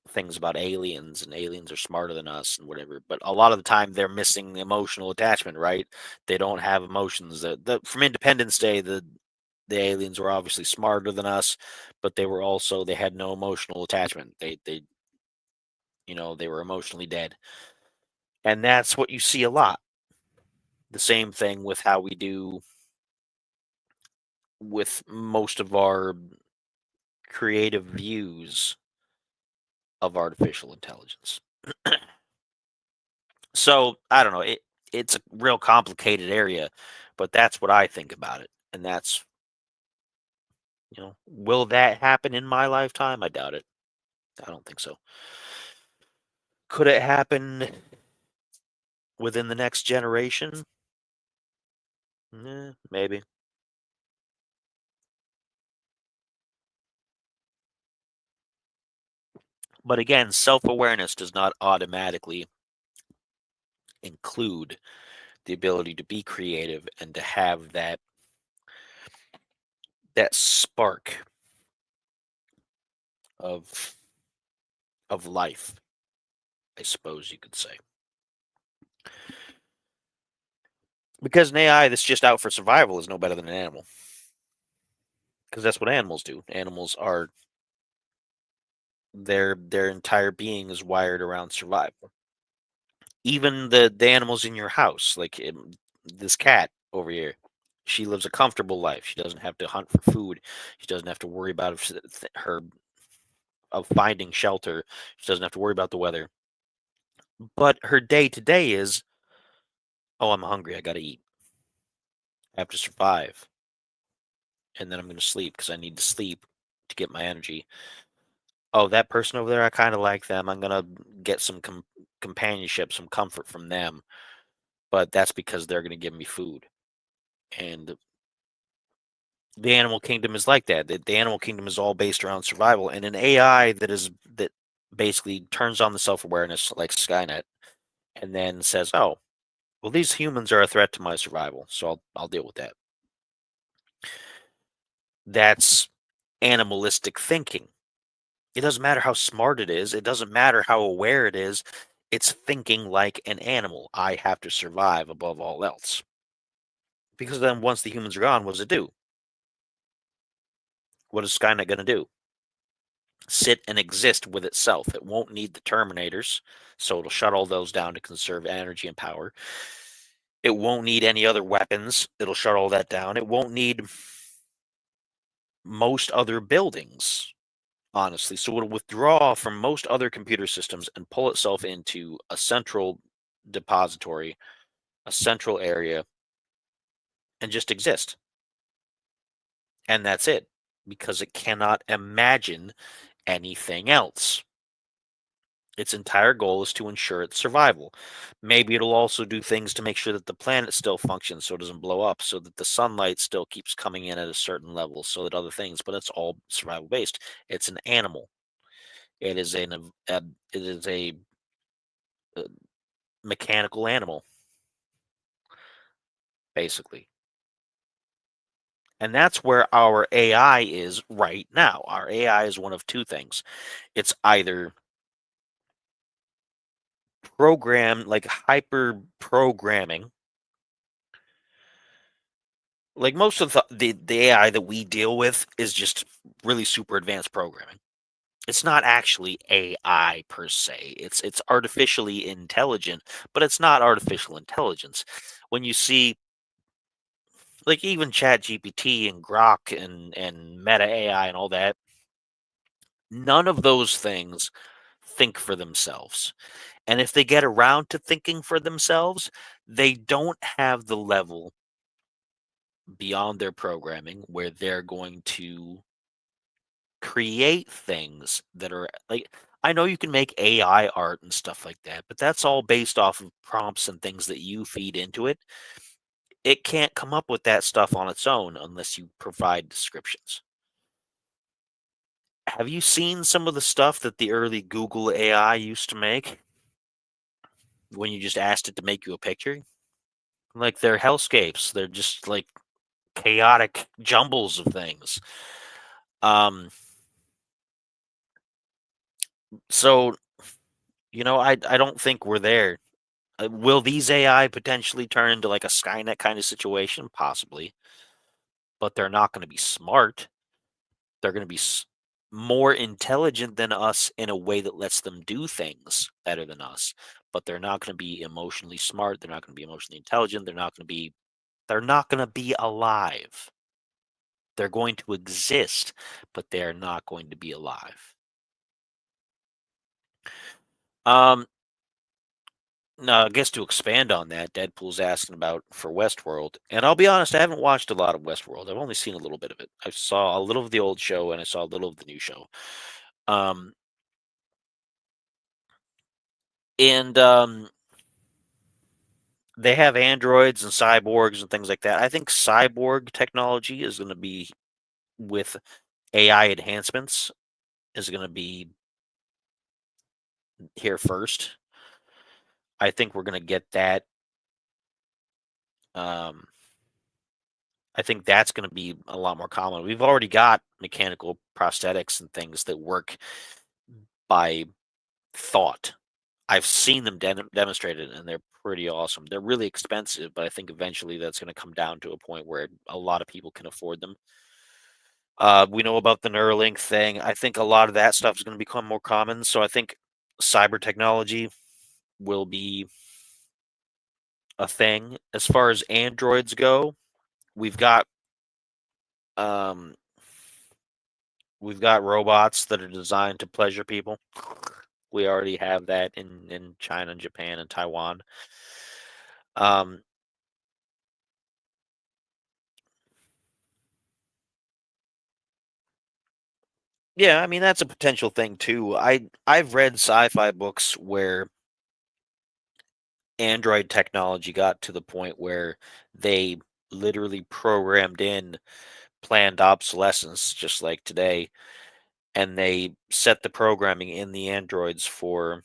things about aliens and aliens are smarter than us and whatever, but a lot of the time they're missing the emotional attachment, right? They don't have emotions. From Independence Day, the aliens were obviously smarter than us, but they had no emotional attachment. They were emotionally dead. And that's what you see a lot. The same thing with how we do with most of our creative views of artificial intelligence. So I don't know. It's a real complicated area, but that's what I think about it. And will that happen in my lifetime? I doubt it. I don't think so. Could it happen within the next generation? Maybe. But again, self awareness does not automatically include the ability to be creative and to have that spark of life, I suppose you could say. Because an AI that's just out for survival is no better than an animal. Because that's what animals do. Animals are their entire being is wired around survival. Even the animals in your house, like this cat over here, she lives a comfortable life. She doesn't have to hunt for food. She doesn't have to worry about her of finding shelter. She doesn't have to worry about the weather. But her day to day is, oh, I'm hungry. I got to eat. I have to survive, and then I'm going to sleep because I need to sleep to get my energy. Oh, that person over there, I kind of like them. I'm going to get some companionship, some comfort from them, but that's because they're going to give me food. And the animal kingdom is like that. The animal kingdom is all based around survival, and an AI that basically turns on the self awareness like Skynet, and then says, "Oh, well, these humans are a threat to my survival, so I'll deal with that." That's animalistic thinking. It doesn't matter how smart it is. It doesn't matter how aware it is. It's thinking like an animal. I have to survive above all else. Because then once the humans are gone, what does it do? What is Skynet going to do? Sit and exist with itself. It won't need the Terminators, so it'll shut all those down to conserve energy and power. It won't need any other weapons. It'll shut all that down. It won't need most other buildings, honestly. So it'll withdraw from most other computer systems and pull itself into a central depository, a central area, and just exist. And that's it, because it cannot imagine anything else. Its entire goal is to ensure its survival. Maybe it'll also do things to make sure that the planet still functions so it doesn't blow up, so that the sunlight still keeps coming in at a certain level, so that other things, but it's all survival based. It's an animal. It is a mechanical animal, basically. And that's where our AI is right now. Our AI is one of two things. It's either programmed, like hyper programming Like most of the AI that we deal with is just really super advanced programming. It's not actually AI per se. It's artificially intelligent, but it's not artificial intelligence. When you see like even Chat GPT and Grok and Meta AI and all that, none of those things think for themselves. And if they get around to thinking for themselves, they don't have the level beyond their programming where they're going to create things that are like I know you can make AI art and stuff like that, but that's all based off of prompts and things that you feed into it. It can't come up with that stuff on its own unless you provide descriptions. Have you seen some of the stuff that the early Google AI used to make when you just asked it to make you a picture? Like they're hellscapes. They're just like chaotic jumbles of things. Um, so I don't think we're there. Will these AI potentially turn into like a Skynet kind of situation? Possibly, but they're not going to be smart. They're going to be more intelligent than us in a way that lets them do things better than us. But they're not going to be emotionally smart. They're not going to be emotionally intelligent. They're not going to be. They're not going to be alive. They're going to exist, but they're not going to be alive. Um, Now, I guess to expand on that, Deadpool's asking about for Westworld, and I'll be honest, I haven't watched a lot of Westworld. I've only seen a little bit of it. I saw a little of the old show, and I saw a little of the new show. Um, and they have androids and cyborgs and things like that. I think cyborg technology is going to be with AI enhancements is going to be here first. I think we're going to get that. Um, I think that's going to be a lot more common. We've already got mechanical prosthetics and things that work by thought. I've seen them demonstrated, and they're pretty awesome. They're really expensive, but I think eventually that's going to come down to a point where a lot of people can afford them. We know about the Neuralink thing. I think a lot of that stuff is going to become more common. So I think cyber technology will be a thing. As far as androids go, we've got um, we've got robots that are designed to pleasure people. We already have that in China and Japan and Taiwan. Um, yeah, I mean that's a potential thing too. I've read sci-fi books where Android technology got to the point where they literally programmed in planned obsolescence, just like today, and they set the programming in the androids for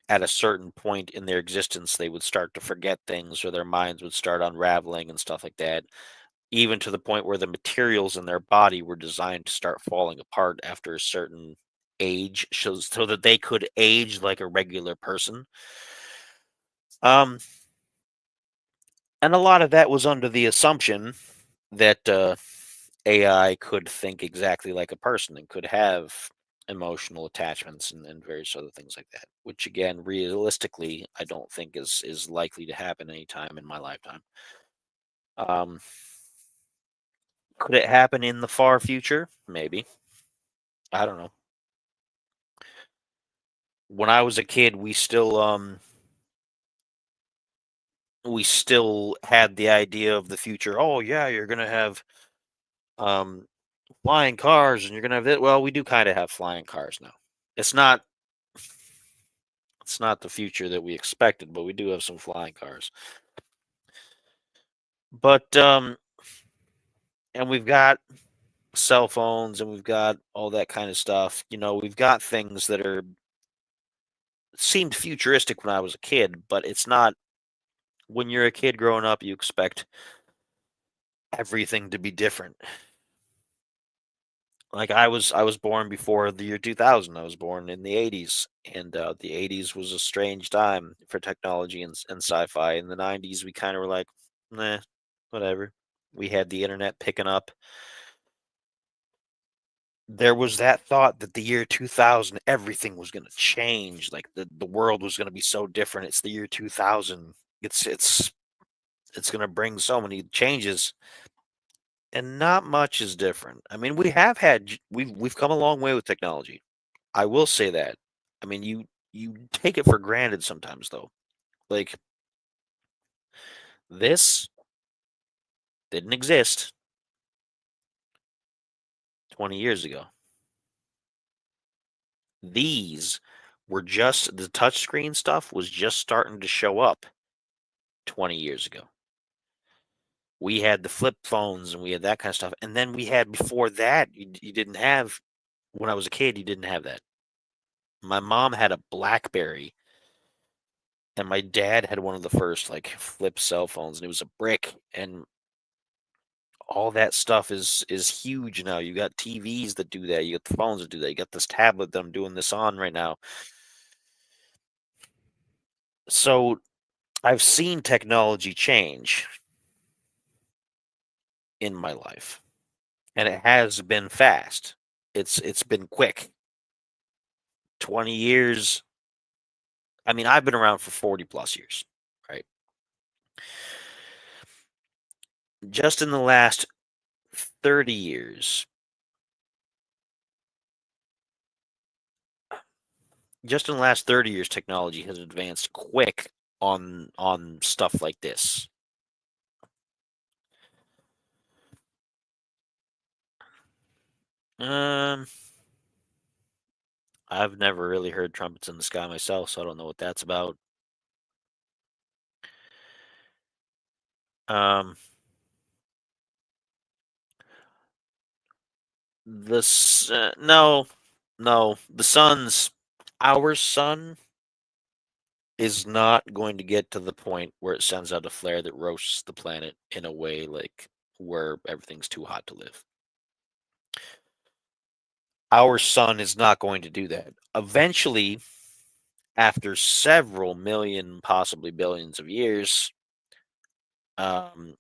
at a certain point in their existence they would start to forget things or their minds would start unraveling and stuff like that, even to the point where the materials in their body were designed to start falling apart after a certain age so that they could age like a regular person. um and a lot of that was under the assumption that AI could think exactly like a person and could have emotional attachments and various other things like that, which again realistically I don't think is likely to happen anytime in my lifetime. um could it happen in the far future? Maybe. I don't know. When I was a kid, we still had the idea of the future. Oh yeah, you're gonna have um flying cars and you're gonna have it. Well, we do kind of have flying cars now. It's not it's not the future that we expected, but we do have some flying cars. But and we've got cell phones and we've got all that kind of stuff. We've got things that are seemed futuristic when I was a kid, but it's not. When you're a kid growing up, you expect everything to be different. Like I was born before the year 2000. I was born in the 80s, and the 80s was a strange time for technology and sci-fi. In the 90s, we kind of were like, nah, whatever. We had the internet picking up. There was that thought that the year 2000 everything was going to change, like the world was going to be so different. It's the year 2000. It's going to bring so many changes, and not much is different. I mean, we've come a long way with technology. I will say that. I mean, you take it for granted sometimes though. Like this didn't exist 20 years ago. These were just the touchscreen stuff was just starting to show up 20 years ago. We had the flip phones and we had that kind of stuff. And then we had before that, you didn't have, when I was a kid, you didn't have that. My mom had a Blackberry and my dad had one of the first like flip cell phones, and it was a brick, and all that stuff is huge now. You got TVs that do that, you got the phones that do that, you got this tablet that I'm doing this on right now. So I've seen technology change in my life, and it has been fast. It's been quick. 20 years. I mean, I've been around for 40 plus years, right? Just in the last 30 years, technology has advanced quick on stuff like this. Um, I've never really heard trumpets in the sky myself, so I don't know what that's about. Um, no, no, our sun is not going to get to the point where it sends out a flare that roasts the planet in a way like where everything's too hot to live. Our sun is not going to do that. Eventually, after several million, possibly billions of years, um,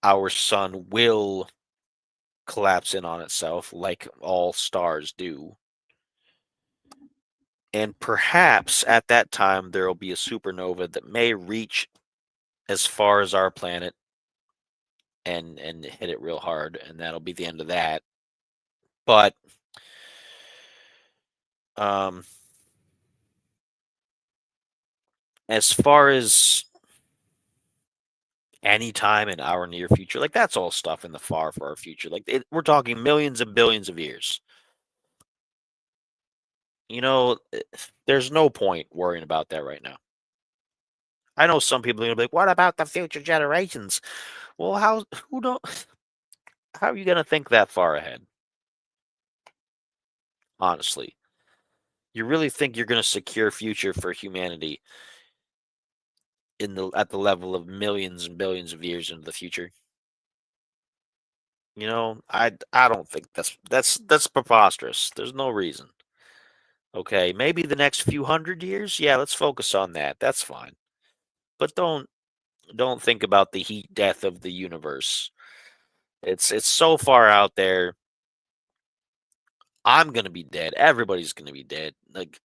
our sun will collapse in on itself like all stars do. And perhaps at that time, there will be a supernova that may reach as far as our planet and hit it real hard, and that'll be the end of that. But um, as far as any time in our near future, like that's all stuff in the far future. Like we're talking millions and billions of years. You know, there's no point worrying about that right now. I know some people are gonna be like, "What about the future generations?" Well, who don't how are you gonna think that far ahead? Honestly, you really think you're gonna secure future for humanity at the level of millions and billions of years into the future? You know, I don't think that's preposterous. There's no reason. Okay, maybe the next few hundred years. Yeah, let's focus on that. That's fine. But don't think about the heat death of the universe. It's so far out there. I'm gonna be dead. Everybody's gonna be dead. Like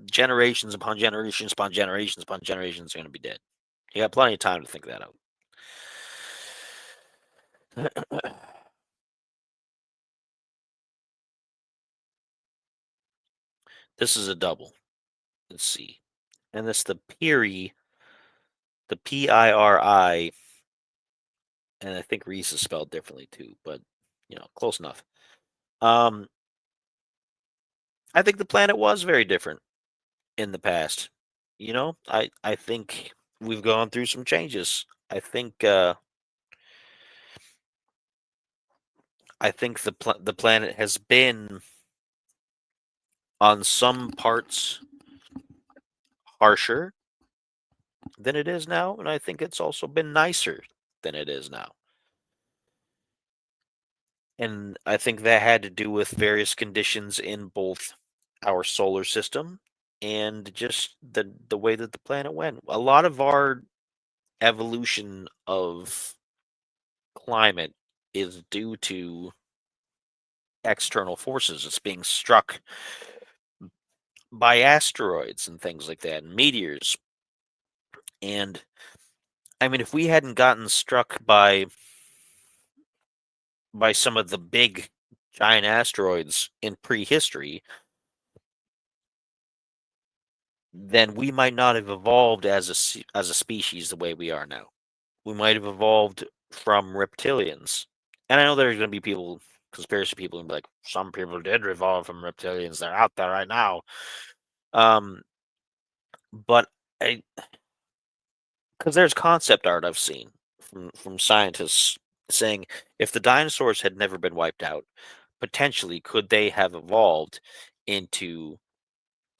generations upon generations upon generations upon generations are gonna be dead. You got plenty of time to think that out. This is a double. Let's see. And this the Piri, the Piri, and I think Reese is spelled differently too, but close enough. Um, I think the planet was very different in the past. I think we've gone through some changes. I think the planet has been on some parts harsher than it is now, and I think it's also been nicer than it is now. And I think that had to do with various conditions in both our solar system and just the way that the planet went. A lot of our evolution of climate is due to external forces. It's being struck by asteroids and things like that, and meteors. And I mean, if we hadn't gotten struck by some of the big giant asteroids in prehistory, then we might not have evolved as as a species the way we are now. We might have evolved from reptilians. And I know there's going to be people, conspiracy people, and be like, some people did evolve from reptilians. They're out there right now. Um, but I, because there's concept art I've seen from scientists saying if the dinosaurs had never been wiped out, potentially could they have evolved into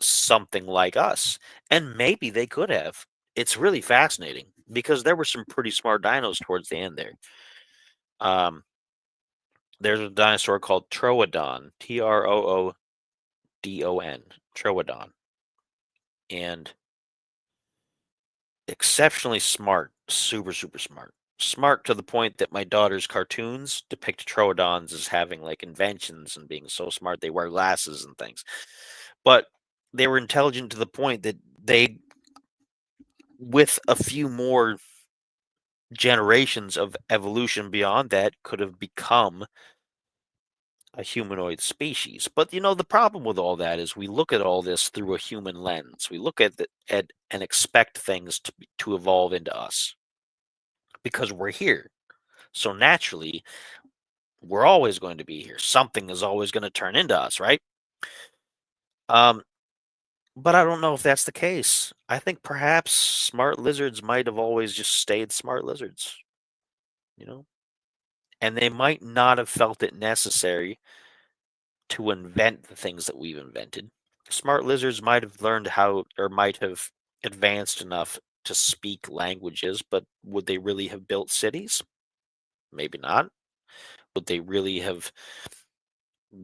something like us? And maybe they could have. It's really fascinating because there were some pretty smart dinos towards the end there. Um, there's a dinosaur called Troodon, Troodon, Troodon, and exceptionally smart, super, super smart. Smart to the point that my daughter's cartoons depict Troodons as having like inventions and being so smart they wear glasses and things. But they were intelligent to the point that they, with a few more generations of evolution beyond that, could have become a humanoid species. But the problem with all that is we look at all this through a human lens. We look at and expect things to evolve into us because we're here. So naturally, we're always going to be here. Something is always going to turn into us, right? Um, but I don't know if that's the case. I think perhaps smart lizards might have always just stayed smart lizards, you know? And they might not have felt it necessary to invent the things that we've invented. Smart lizards might have learned how, or might have advanced enough to speak languages, but would they really have built cities? Maybe not. Would they really have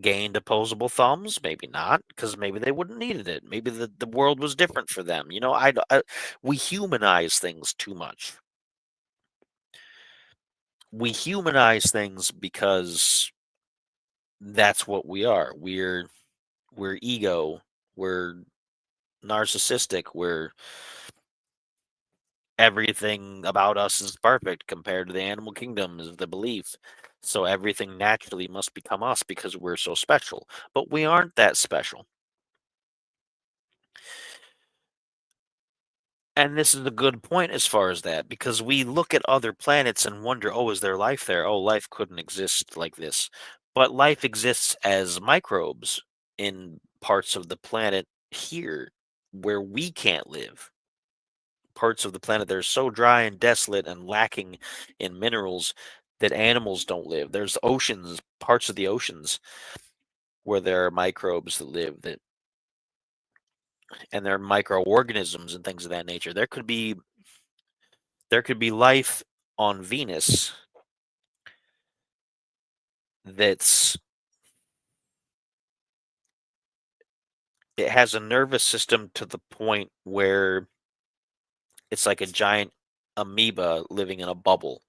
gained opposable thumbs? Maybe not, because maybe they wouldn't needed it. Maybe the world was different for them. We humanize things too much. We humanize things because that's what we are. We're ego. We're narcissistic. We're everything about us is perfect compared to the animal kingdom is the belief. So everything naturally must become us because we're so special. But we aren't that special. And this is a good point as far as that, because we look at other planets and wonder, oh, is there life there? Oh, life couldn't exist like this. But life exists as microbes in parts of the planet here where we can't live. Parts of the planet that are so dry and desolate and lacking in minerals that animals don't live. There's oceans, parts of the oceans where there are microbes that live that and there are microorganisms and things of that nature. There could be life on Venus that's it has a nervous system to the point where it's like a giant amoeba living in a bubble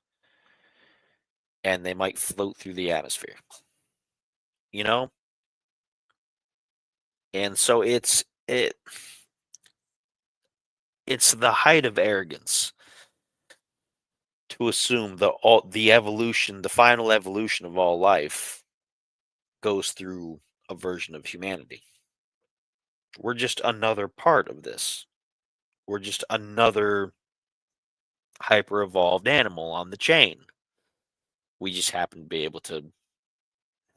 and they might float through the atmosphere, you know? And so it's the height of arrogance to assume the final evolution of all life goes through a version of humanity. We're just another part of this. We're just another hyper evolved animal on the chain. We just happen to be able to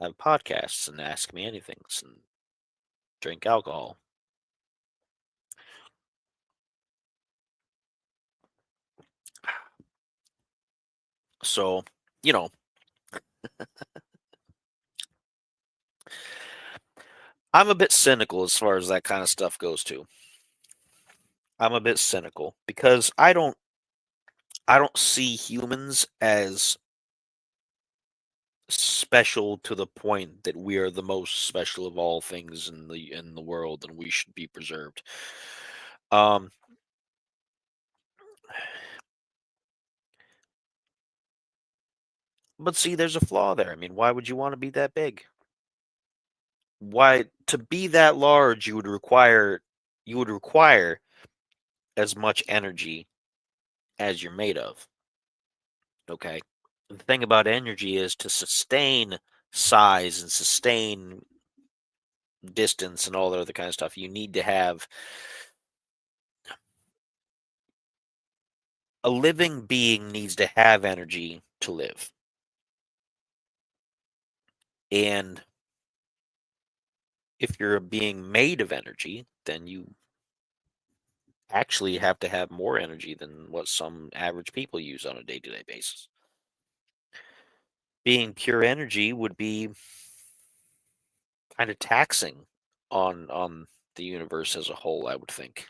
have podcasts and ask me anything and drink alcohol. So, you know, I'm a bit cynical as far as that kind of stuff goes too. I'm a bit cynical because I don't see humans as special to the point that we are the most special of all things in the world and we should be preserved. Um But see, there's a flaw there. I mean, why would you want to be that big? Why to be that large you would require as much energy as you're made of. Okay. The thing about energy is to sustain size and sustain distance and all that other kind of stuff, you need to have a living being needs to have energy to live. And if you're a being made of energy, then you actually have to have more energy than what some average people use on a day-to-day basis. Being pure energy would be kind of taxing on the universe as a whole, I would think.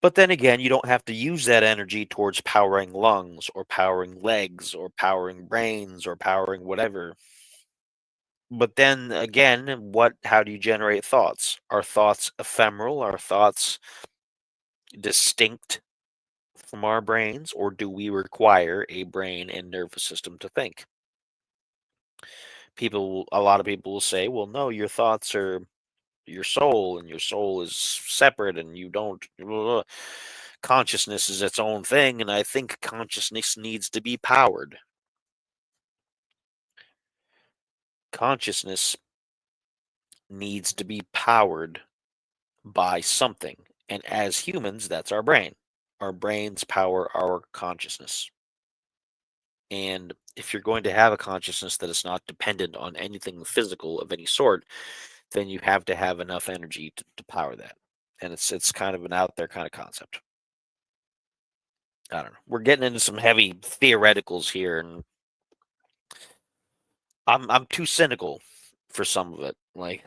But then again, you don't have to use that energy towards powering lungs or powering legs or powering brains or powering whatever. But then again, how do you generate thoughts? Are thoughts ephemeral? Are thoughts distinct from our brains, or do we require a brain and nervous system to think? A lot of people will say, well, no, your thoughts are your soul, and your soul is separate, and you don't. Blah, blah, blah. Consciousness is its own thing, and I think consciousness needs to be powered. Consciousness needs to be powered by something. And as humans, that's our brain. Our brains power our consciousness. And if you're going to have a consciousness that is not dependent on anything physical of any sort, then you have to have enough energy to power that. And it's kind of an out there kind of concept. I don't know. We're getting into some heavy theoreticals here, and I'm too cynical for some of it. Like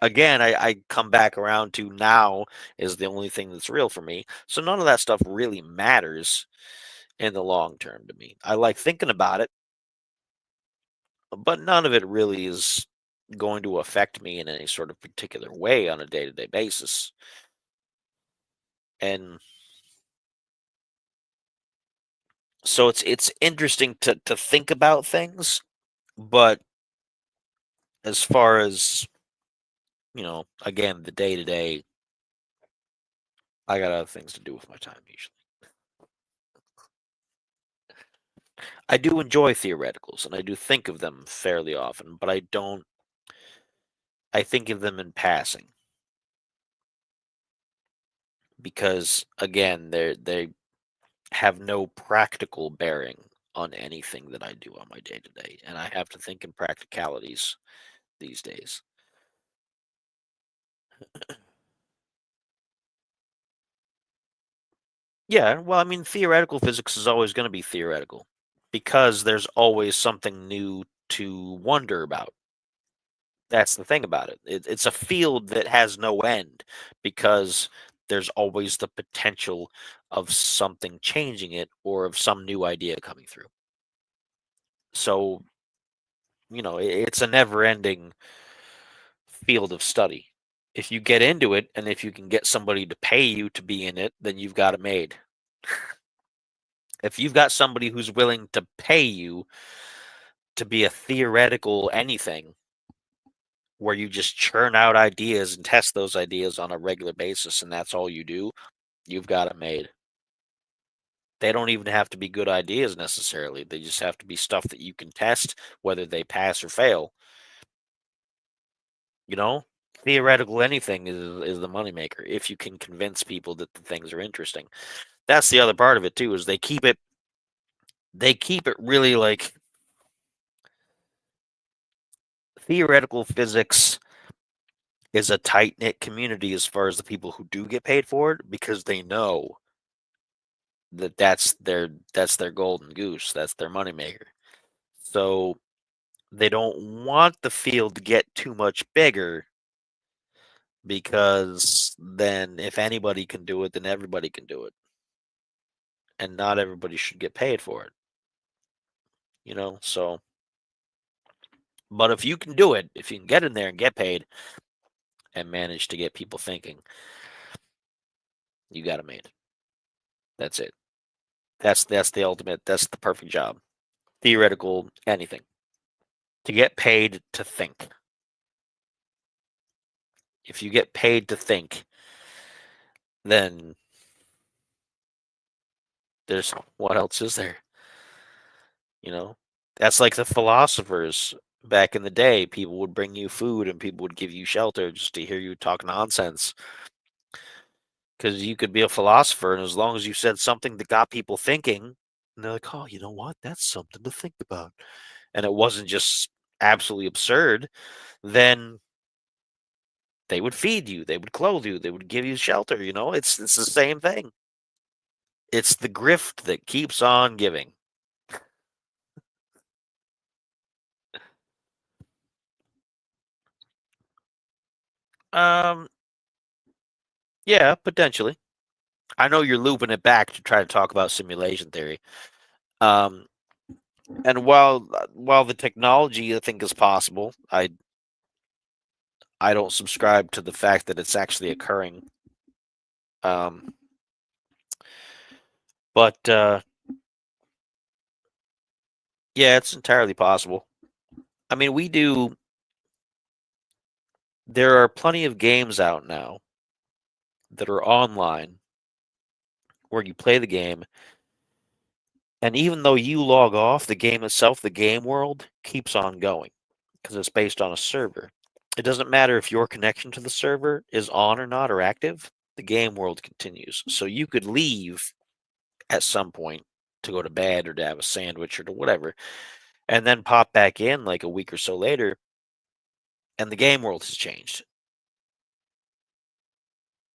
again, I come back around to now is the only thing that's real for me. So none of that stuff really matters in the long term to me. I like thinking about it, but none of it really is going to affect me in any sort of particular way on a day-to-day basis. And so it's interesting to think about things, but as far as, again, the day-to-day, I got other things to do with my time usually. I do enjoy theoreticals and I do think of them fairly often, but I think of them in passing because again, they have no practical bearing on anything that I do on my day to day, and I have to think in practicalities these days. Yeah, well, I mean, theoretical physics is always going to be theoretical because there's always something new to wonder about. That's the thing about it. It's a field that has no end because there's always the potential of something changing it or of some new idea coming through. So, it's a never ending field of study. If you get into it and if you can get somebody to pay you to be in it, then you've got it made. If you've got somebody who's willing to pay you to be a theoretical anything where you just churn out ideas and test those ideas on a regular basis and that's all you do, you've got it made. They don't even have to be good ideas necessarily. They just have to be stuff that you can test whether they pass or fail. You know, theoretical anything is the moneymaker if you can convince people that the things are interesting. That's the other part of it too, is they keep it really like theoretical physics is a tight knit community as far as the people who do get paid for it because they know that that's their golden goose, that's their moneymaker. So they don't want the field to get too much bigger because then if anybody can do it, then everybody can do it. And not everybody should get paid for it. So but if you can do it, if you can get in there and get paid and manage to get people thinking, you got it made. That's it. That's the ultimate. That's the perfect job. Theoretical anything. To get paid to think. If you get paid to think, then there's what else is there? You know, that's like the philosophers back in the day. People would bring you food and people would give you shelter just to hear you talk nonsense. Because you could be a philosopher, and as long as you said something that got people thinking, and they're like, "Oh, you know what? That's something to think about," and it wasn't just absolutely absurd, then they would feed you, they would clothe you, they would give you shelter. It's the same thing. It's the grift that keeps on giving. Um, yeah, potentially. I know you're looping it back to try to talk about simulation theory. Um, and while the technology I think is possible, I don't subscribe to the fact that it's actually occurring. Um, but yeah, it's entirely possible. I mean, there are plenty of games out now that are online where you play the game, and even though you log off, the game itself, the game world, keeps on going because it's based on a server. It doesn't matter if your connection to the server is on or not or active, the game world continues. So you could leave at some point to go to bed or to have a sandwich or to whatever, and then pop back in like a week or so later, and the game world has changed.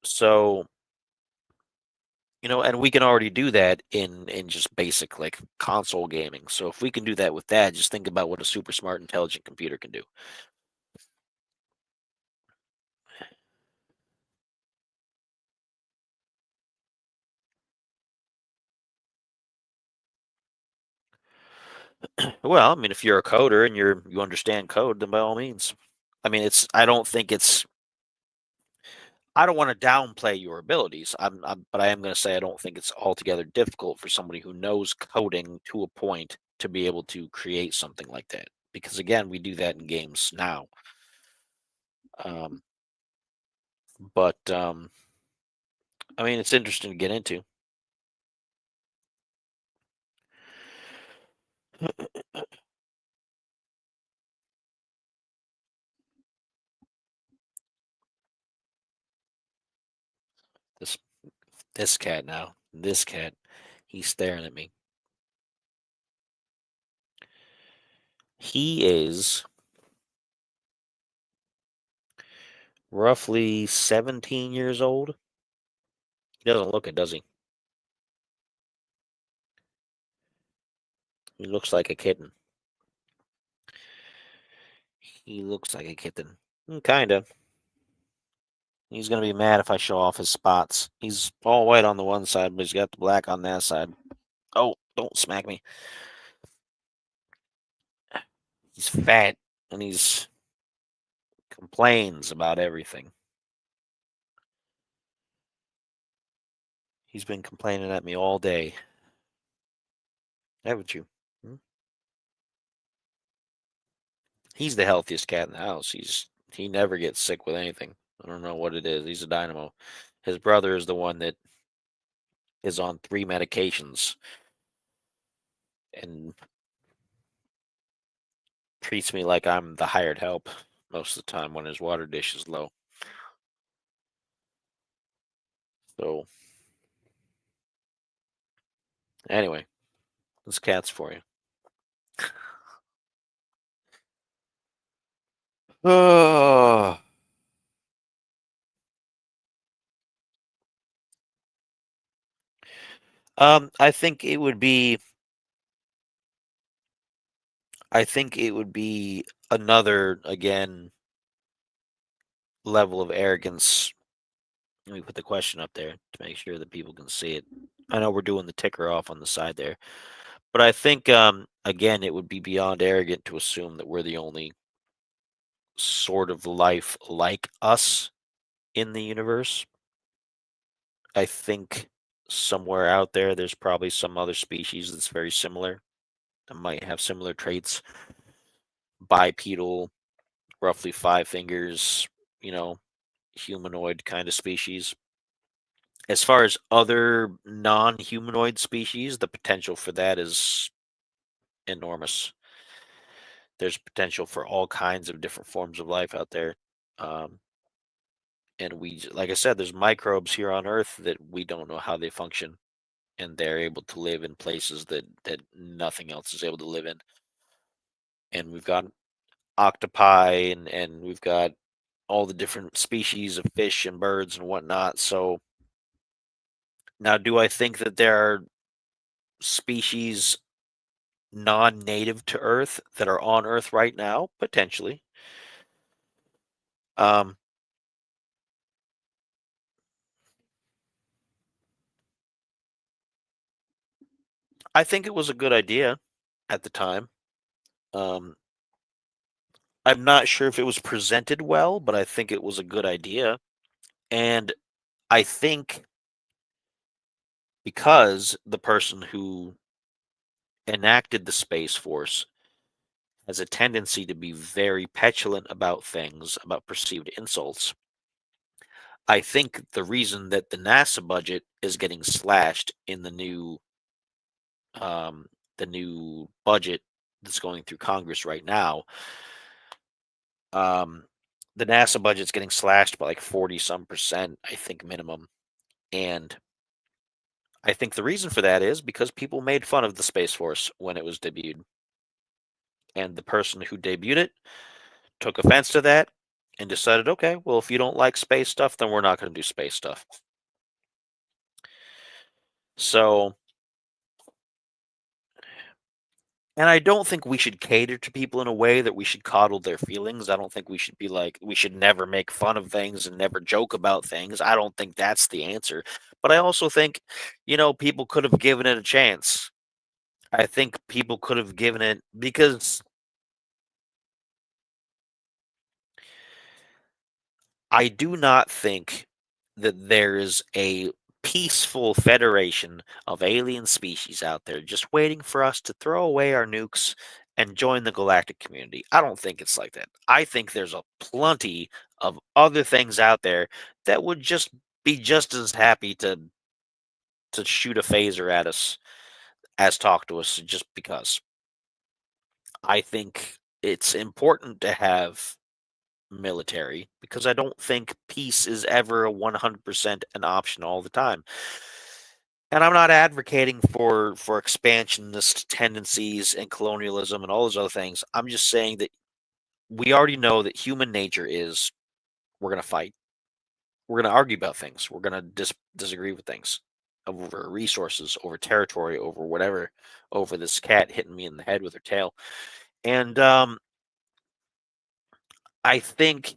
So, and we can already do that in just basic like console gaming. So if we can do that with that, just think about what a super smart, intelligent computer can do. Well, I mean, if you're a coder and you understand code, then by all means. I mean, I don't want to downplay your abilities. But I am going to say I don't think it's altogether difficult for somebody who knows coding to a point to be able to create something like that. Because again, we do that in games now. Um, but I mean, it's interesting to get into. This this cat now, this cat, he's staring at me. He is roughly 17 years old. He doesn't look it, does he? He looks like a kitten. He looks like a kitten. Kinda. He's gonna be mad if I show off his spots. He's all white on the one side, but he's got the black on that side. Oh, don't smack me. He's fat and he's complains about everything. He's been complaining at me all day. Haven't you? Hmm? He's the healthiest cat in the house. He never gets sick with anything. I don't know what it is. He's a dynamo. His brother is the one that is on 3 medications and treats me like I'm the hired help most of the time when his water dish is low. So anyway, this cat's for you. Oh, I think it would be. I think it would be another again level of arrogance. Let me put the question up there to make sure that people can see it. I know we're doing the ticker off on the side there, but I think again it would be beyond arrogant to assume that we're the only sort of life like us in the universe. I think somewhere out there, there's probably some other species that's very similar, that might have similar traits. Bipedal, roughly 5 fingers, you know, humanoid kind of species. As far as other non-humanoid species, the potential for that is enormous. There's potential for all kinds of different forms of life out there. Um, and like I said, there's microbes here on Earth that we don't know how they function, and they're able to live in places that nothing else is able to live in. And we've got octopi, and we've got all the different species of fish and birds and whatnot. So now, do I think that there are species non-native to Earth that are on Earth right now? Potentially. Um, I think it was a good idea at the time. Um, I'm not sure if it was presented well, but I think it was a good idea. And I think because the person who enacted the Space Force has a tendency to be very petulant about things, about perceived insults, I think the reason that the NASA budget is getting slashed in um, the new budget that's going through Congress right now, um, the NASA budget's getting slashed by like 40 some percent, I think minimum. And I think the reason for that is because people made fun of the Space Force when it was debuted. And the person who debuted it took offense to that and decided, okay, well, if you don't like space stuff, then we're not going to do space stuff. So, and I don't think we should cater to people in a way that we should coddle their feelings. I don't think we should be like, we should never make fun of things and never joke about things. I don't think that's the answer. But I also think, people could have given it a chance. I think people could have given it because I do not think that there is a peaceful federation of alien species out there just waiting for us to throw away our nukes and join the galactic community. I don't think it's like that. I think there's a plenty of other things out there that would just be just as happy to shoot a phaser at us as talk to us just because. I think it's important to have military because I don't think peace is ever a 100% an option all the time. And I'm not advocating for expansionist tendencies and colonialism and all those other things. I'm just saying that we already know that human nature is we're going to fight. We're going to argue about things. We're going to disagree with things over resources, over territory, over whatever, over this cat hitting me in the head with her tail. And I think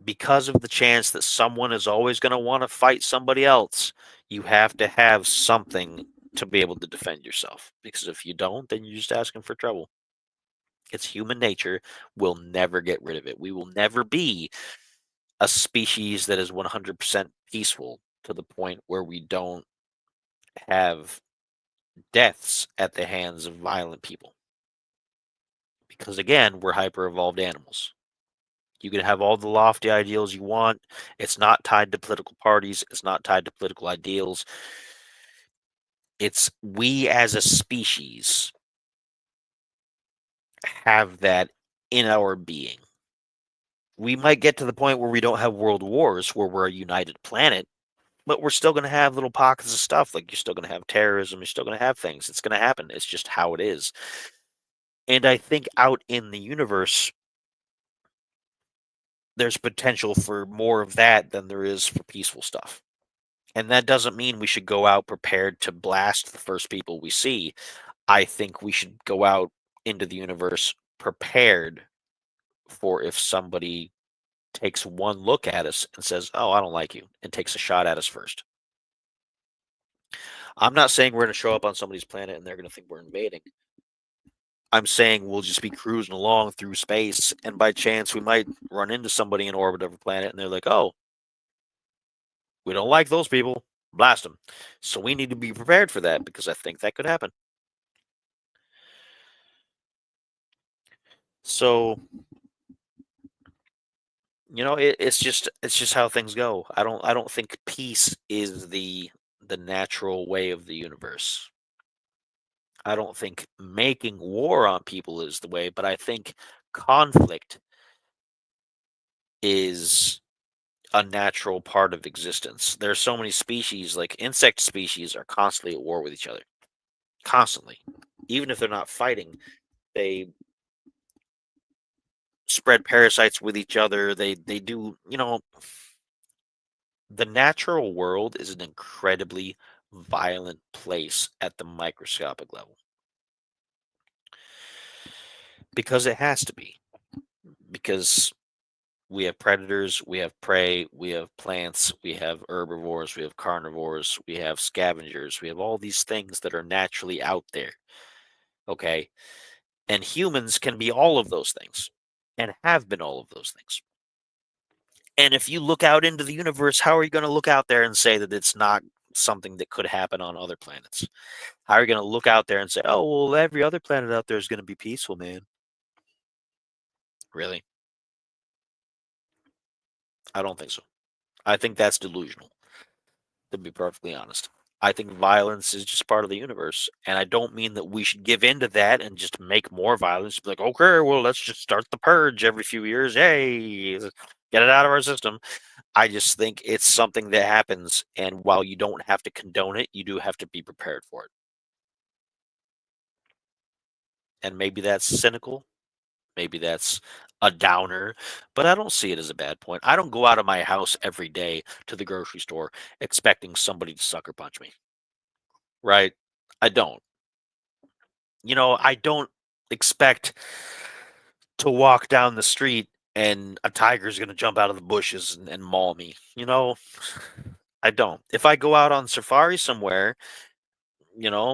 because of the chance that someone is always going to want to fight somebody else, you have to have something to be able to defend yourself. Because if you don't, then you're just asking for trouble. It's human nature. We'll never get rid of it. We will never be a species that is 100% peaceful to the point where we don't have deaths at the hands of violent people. Because again, we're hyper evolved animals. You can have all the lofty ideals you want. It's not tied to political parties. It's not tied to political ideals. It's we as a species have that in our being. We might get to the point where we don't have world wars, where we're a united planet, but we're still going to have little pockets of stuff. Like you're still going to have terrorism. You're still going to have things. It's going to happen. It's just how it is. And I think out in the universe, there's potential for more of that than there is for peaceful stuff. And that doesn't mean we should go out prepared to blast the first people we see. I think we should go out into the universe prepared for if somebody takes one look at us and says, "Oh, I don't like you," and takes a shot at us first. I'm not saying we're going to show up on somebody's planet and they're going to think we're invading. I'm saying we'll just be cruising along through space, and by chance we might run into somebody in orbit of a planet, and they're like, "Oh, We don't like those people. Blast them. So we need to be prepared for that because I think that could happen. So it's just how things go. I don't think peace is the natural way of the universe. I don't think making war on people is the way, but I think conflict is a natural part of existence. There are so many species, like insect species, are constantly at war with each other. Constantly. Even if they're not fighting, they spread parasites with each other. They do, the natural world is an incredibly violent place at the microscopic level because it has to be. Because we have predators, we have prey, we have plants, we have herbivores, we have carnivores, we have scavengers, we have all these things that are naturally out there. Okay. And humans can be all of those things and have been all of those things. And if you look out into the universe, how are you going to look out there and say that it's not something that could happen on other planets? How are you going to look out there and say, oh, well, every other planet out there is going to be peaceful, man? Really? I don't think so. I think that's delusional, to be perfectly honest. I think violence is just part of the universe. And I don't mean that we should give in to that and just make more violence. Be like, okay, well, let's just start the purge every few years. Hey, get it out of our system. I just think it's something that happens. And while you don't have to condone it, you do have to be prepared for it. And maybe that's cynical. Maybe that's a downer, but I don't see it as a bad point. I don't go out of my house every day to the grocery store expecting somebody to sucker punch me, right? I don't. I don't expect to walk down the street and a tiger's going to jump out of the bushes and maul me. I don't. If I go out on safari somewhere,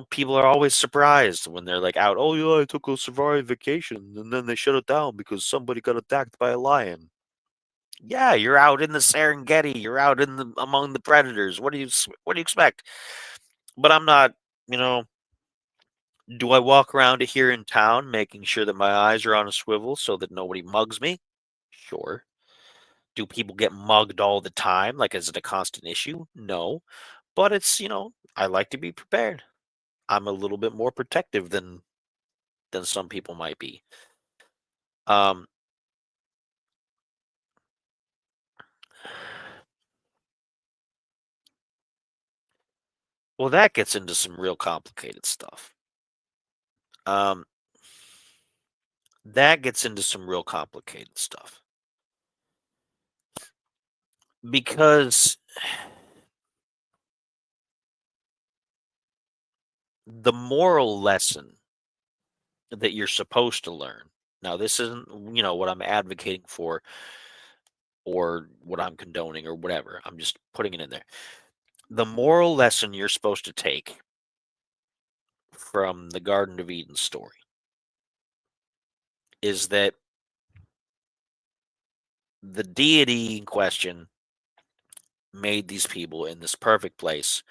people are always surprised when they're like out, oh, yeah, I took a safari vacation and then they shut it down because somebody got attacked by a lion. Yeah, you're out in the Serengeti. You're out in the among the predators. What do you expect? But I'm not. You know, do I walk around here in town making sure that my eyes are on a swivel so that nobody mugs me? Sure. Do people get mugged all the time? Like, is it a constant issue? No. But I like to be prepared. I'm a little bit more protective than some people might be. Um, well, that gets into some real complicated stuff. Um, that gets into some real complicated stuff because the moral lesson that you're supposed to learn. Now, this isn't, what I'm advocating for or what I'm condoning or whatever. I'm just putting it in there. The moral lesson you're supposed to take from the Garden of Eden story is that the deity in question made these people in this perfect place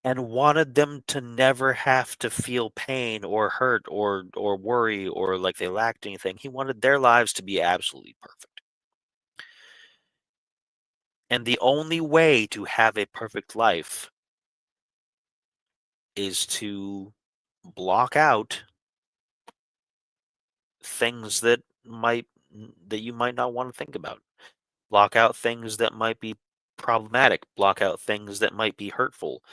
and wanted them to never have to feel pain or hurt or worry or like they lacked anything. He wanted their lives to be absolutely perfect. And the only way to have a perfect life is to block out things that you might not want to think about. Block out things that might be problematic, block out things that might be hurtful.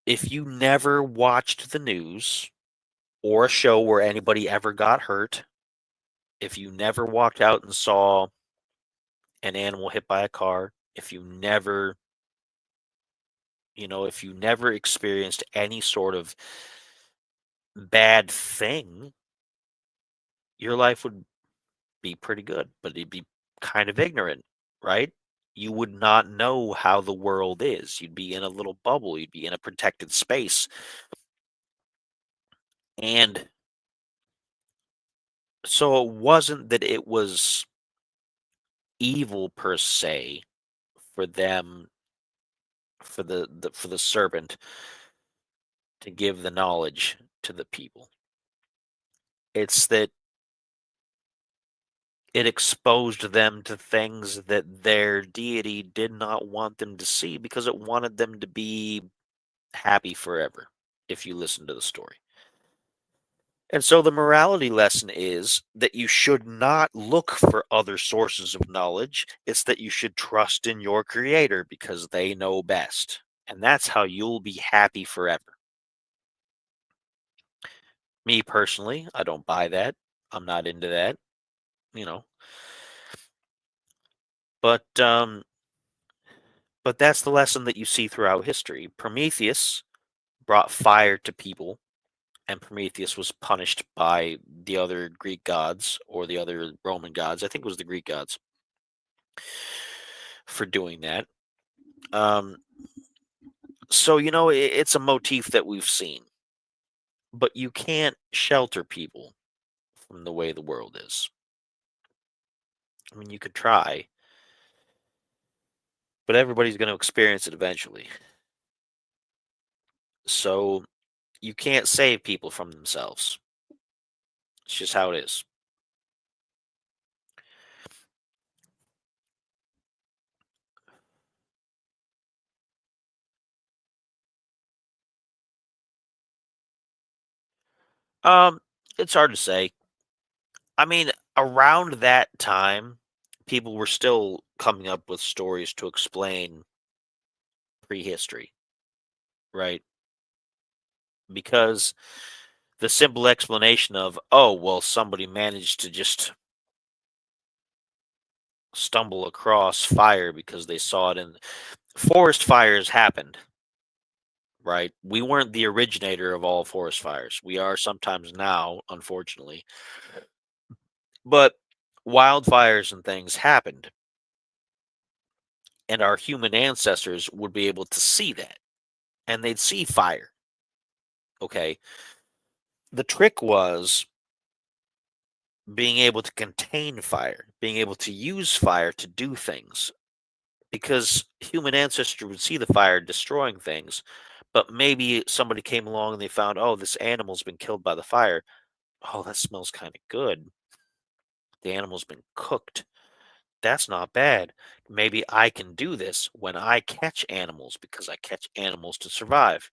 If you never watched the news or a show where anybody ever got hurt, if you never walked out and saw an animal hit by a car, if you never experienced any sort of bad thing, your life would be pretty good, but it'd be kind of ignorant, right? You would not know how the world is. You'd be in a little bubble, you'd be in a protected space. And so it wasn't that it was evil per se for them, for the serpent to give the knowledge to the people. It's that it exposed them to things that their deity did not want them to see because it wanted them to be happy forever, if you listen to the story. And so the morality lesson is that you should not look for other sources of knowledge. It's that you should trust in your creator because they know best. And that's how you'll be happy forever. Me personally, I don't buy that. I'm not into that, you know. But that's the lesson that you see throughout history. Prometheus brought fire to people, and Prometheus was punished by the other Greek gods or the other Roman gods. I think it was the Greek gods for doing that. Um, so it's a motif that we've seen, but you can't shelter people from the way the world is. I mean, you could try, but everybody's going to experience it eventually. So you can't save people from themselves. It's just how it is. Um, it's hard to say. I mean, around that time, people were still coming up with stories to explain prehistory, right? Because the simple explanation of, oh, well, somebody managed to just stumble across fire because they saw it in forest fires happened, right? We weren't the originator of all forest fires. We are sometimes now, unfortunately. But wildfires and things happened, and our human ancestors would be able to see that, and they'd see fire. Okay. The trick was being able to contain fire, being able to use fire to do things, because human ancestors would see the fire destroying things, but maybe somebody came along and they found, oh, this animal's been killed by the fire. Oh, that smells kind of good. The animal's been cooked. That's not bad. Maybe I can do this when I catch animals because I catch animals to survive.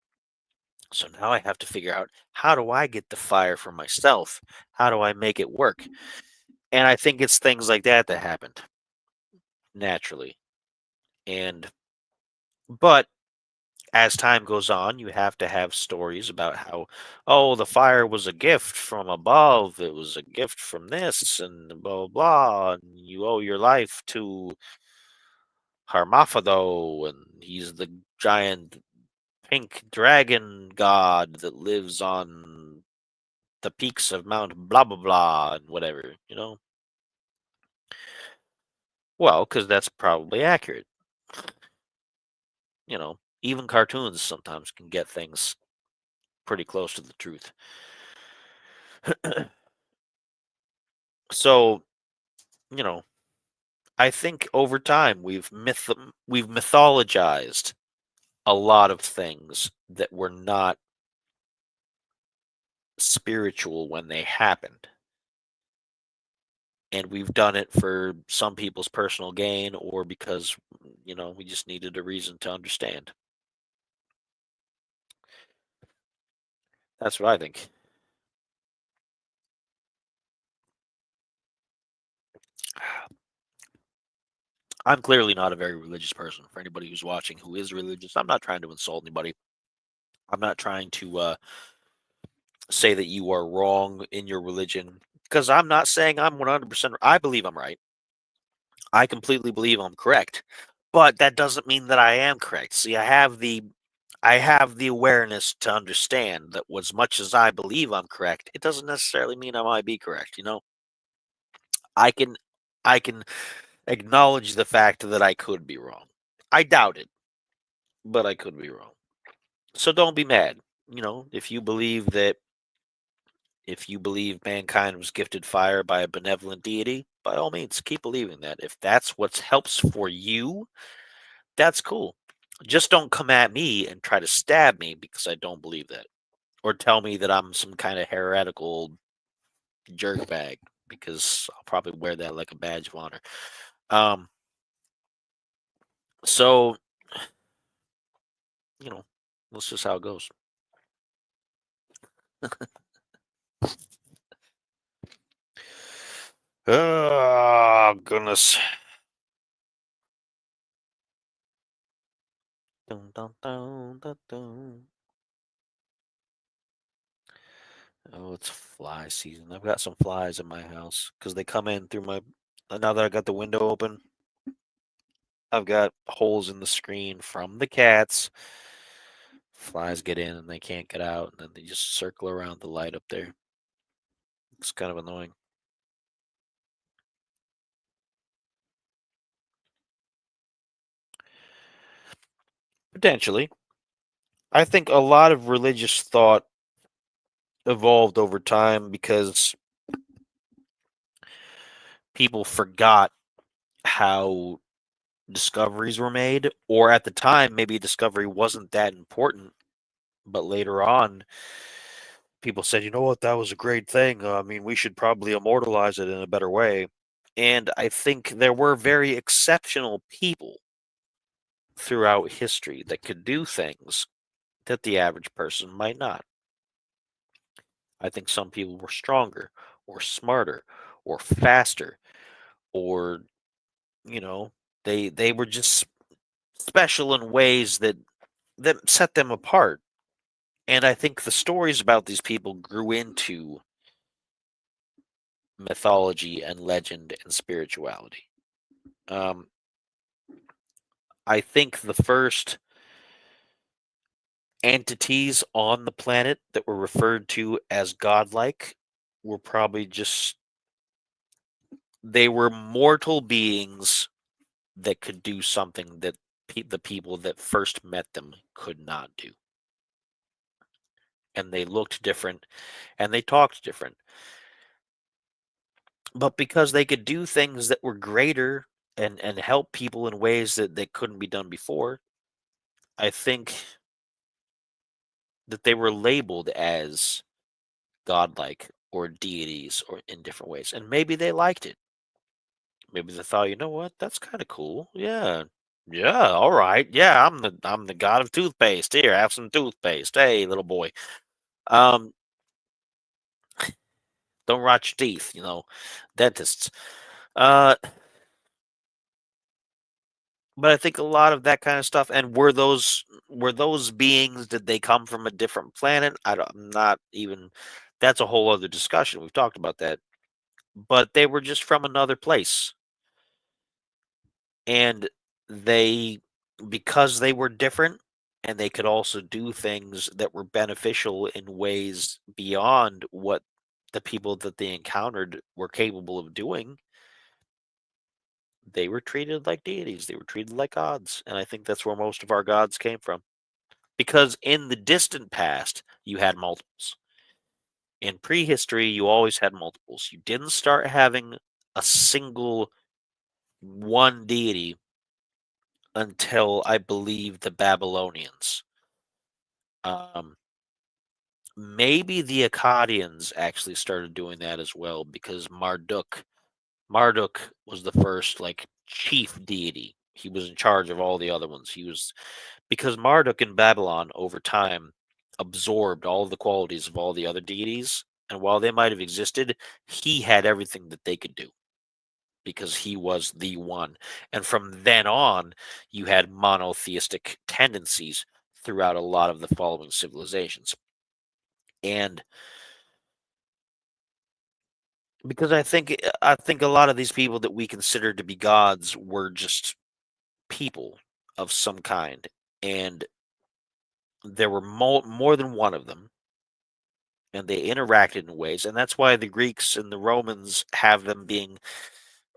So now I have to figure out, how do I get the fire for myself? How do I make it work? And I think it's things like that that happened naturally. And but as time goes on, you have to have stories about how, oh, the fire was a gift from above. It was a gift from this, and blah blah blah. And you owe your life to Harmaphatho, and he's the giant pink dragon god that lives on the peaks of Mount blah blah blah and whatever. Well, because that's probably accurate. Even cartoons sometimes can get things pretty close to the truth. So, you know, I think over time we've mythologized a lot of things that were not spiritual when they happened. And we've done it for some people's personal gain or because, we just needed a reason to understand. That's what I think. I'm clearly not a very religious person. For anybody who's watching who is religious, I'm not trying to insult anybody. I'm not trying to say that you are wrong in your religion because I'm not saying I'm 100%. I believe I'm right. I completely believe I'm correct, but that doesn't mean that I am correct. See, I have the awareness to understand that as much as I believe I'm correct, it doesn't necessarily mean I might be correct. I can I can acknowledge the fact that I could be wrong. I doubt it, but I could be wrong. So don't be mad. If you believe mankind was gifted fire by a benevolent deity, by all means, keep believing that. If that's what helps for you, that's cool. Just don't come at me and try to stab me because I don't believe that, or tell me that I'm some kind of heretical jerk bag, because I'll probably wear that like a badge of honor. Um, so you know, that's just how it goes. Oh goodness. Dun, dun, dun, dun, dun. Oh, it's fly season. I've got some flies in my house because they come in through my. Now that I got the window open, I've got holes in the screen from the cats. Flies get in and they can't get out, and then they just circle around the light up there. It's kind of annoying. Potentially. I think a lot of religious thought evolved over time because people forgot how discoveries were made, or at the time, maybe discovery wasn't that important, but later on, people said, you know what, that was a great thing. I mean, we should probably immortalize it in a better way. And I think there were very exceptional people throughout history that could do things that the average person might not. I think some people were stronger or smarter or faster, or you know, they were just special in ways that set them apart. And I think the stories about these people grew into mythology and legend and spirituality. Um, I think the first entities on the planet that were referred to as godlike were probably just, they were mortal beings that could do something that the people that first met them could not do. And they looked different and they talked different. But because they could do things that were greater and help people in ways that couldn't be done before, I think that they were labeled as godlike or deities or in different ways. And maybe they liked it. Maybe they thought, you know what, that's kind of cool. Yeah. Yeah, all right. Yeah, I'm the god of toothpaste. Here, have some toothpaste. Hey, little boy. Um, don't rot your teeth, dentists. Uh, but I think a lot of that kind of stuff, and were those beings, did they come from a different planet? I'm not even, that's a whole other discussion. We've talked about that. But they were just from another place. And they, because they were different and they could also do things that were beneficial in ways beyond what the people that they encountered were capable of doing, they were treated like deities. They were treated like gods. And I think that's where most of our gods came from. Because in the distant past, you had multiples. In prehistory, you always had multiples. You didn't start having a single one deity until, I believe, the Babylonians. Um, Maybe the Akkadians actually started doing that as well, because Marduk was the first like chief deity. He was in charge of all the other ones. He was, because Marduk in Babylon over time absorbed all of the qualities of all the other deities, and while they might have existed, he had everything that they could do because he was the one. And from then on, you had monotheistic tendencies throughout a lot of the following civilizations. And because I think a lot of these people that we consider to be gods were just people of some kind, and there were more than one of them, and they interacted in ways, and that's why the Greeks and the Romans have them being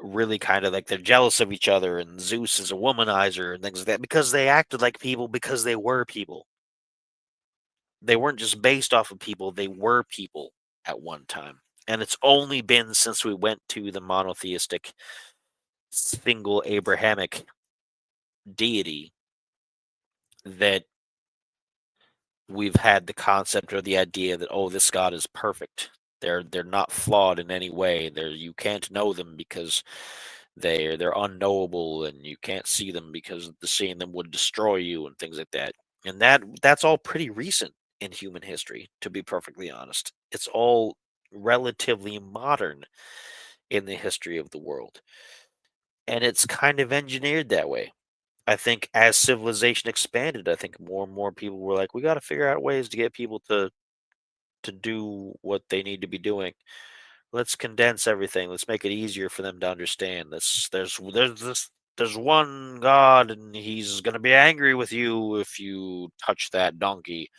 really kind of like they're jealous of each other, and Zeus is a womanizer and things like that, because they acted like people, because they were people. They weren't just based off of people, they were people at one time. And it's only been since we went to the monotheistic, single Abrahamic deity that we've had the concept or the idea that, oh, this God is perfect. They're not flawed in any way. You can't know them because they're unknowable, and you can't see them because the seeing them would destroy you and things like that. And that's all pretty recent in human history, to be perfectly honest. It's all relatively modern in the history of the world. And it's kind of engineered that way. I think as civilization expanded, I think more and more people were like, we got to figure out ways to get people to do what they need to be doing. Let's condense everything. Let's make it easier for them to understand. There's one God, and he's going to be angry with you if you touch that donkey,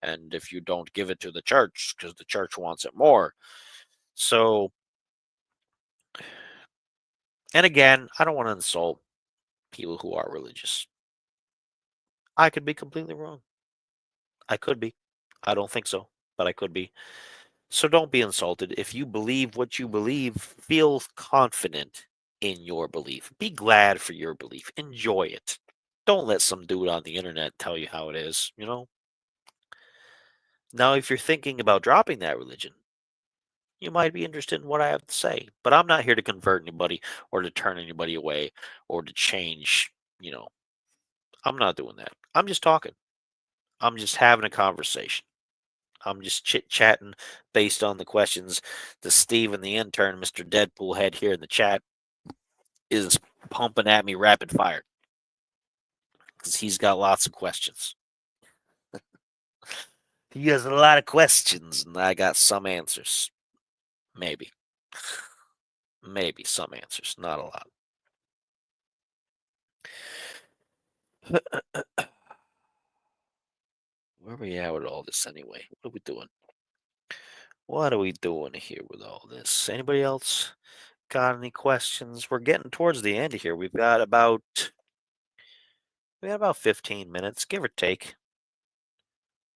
and if you don't give it to the church because the church wants it more. So, and again, I don't want to insult people who are religious. I could be completely wrong. I could be. I don't think so, but I could be. So don't be insulted. If you believe what you believe, feel confident in your belief. Be glad for your belief. Enjoy it. Don't let some dude on the internet tell you how it is, you know? Now, if you're thinking about dropping that religion, you might be interested in what I have to say. But I'm not here to convert anybody or to turn anybody away or to change, you know. I'm not doing that. I'm just talking. I'm just having a conversation. I'm just chit chatting based on the questions that Steve and the intern, Mr. Deadpool, had here in the chat is pumping at me rapid fire because he's got lots of questions. He has a lot of questions, and I got some answers. Maybe. Maybe some answers, not a lot. Where are we at with all this anyway? What are we doing? What are we doing here with all this? Anybody else got any questions? We're getting towards the end here. We got about 15 minutes, give or take.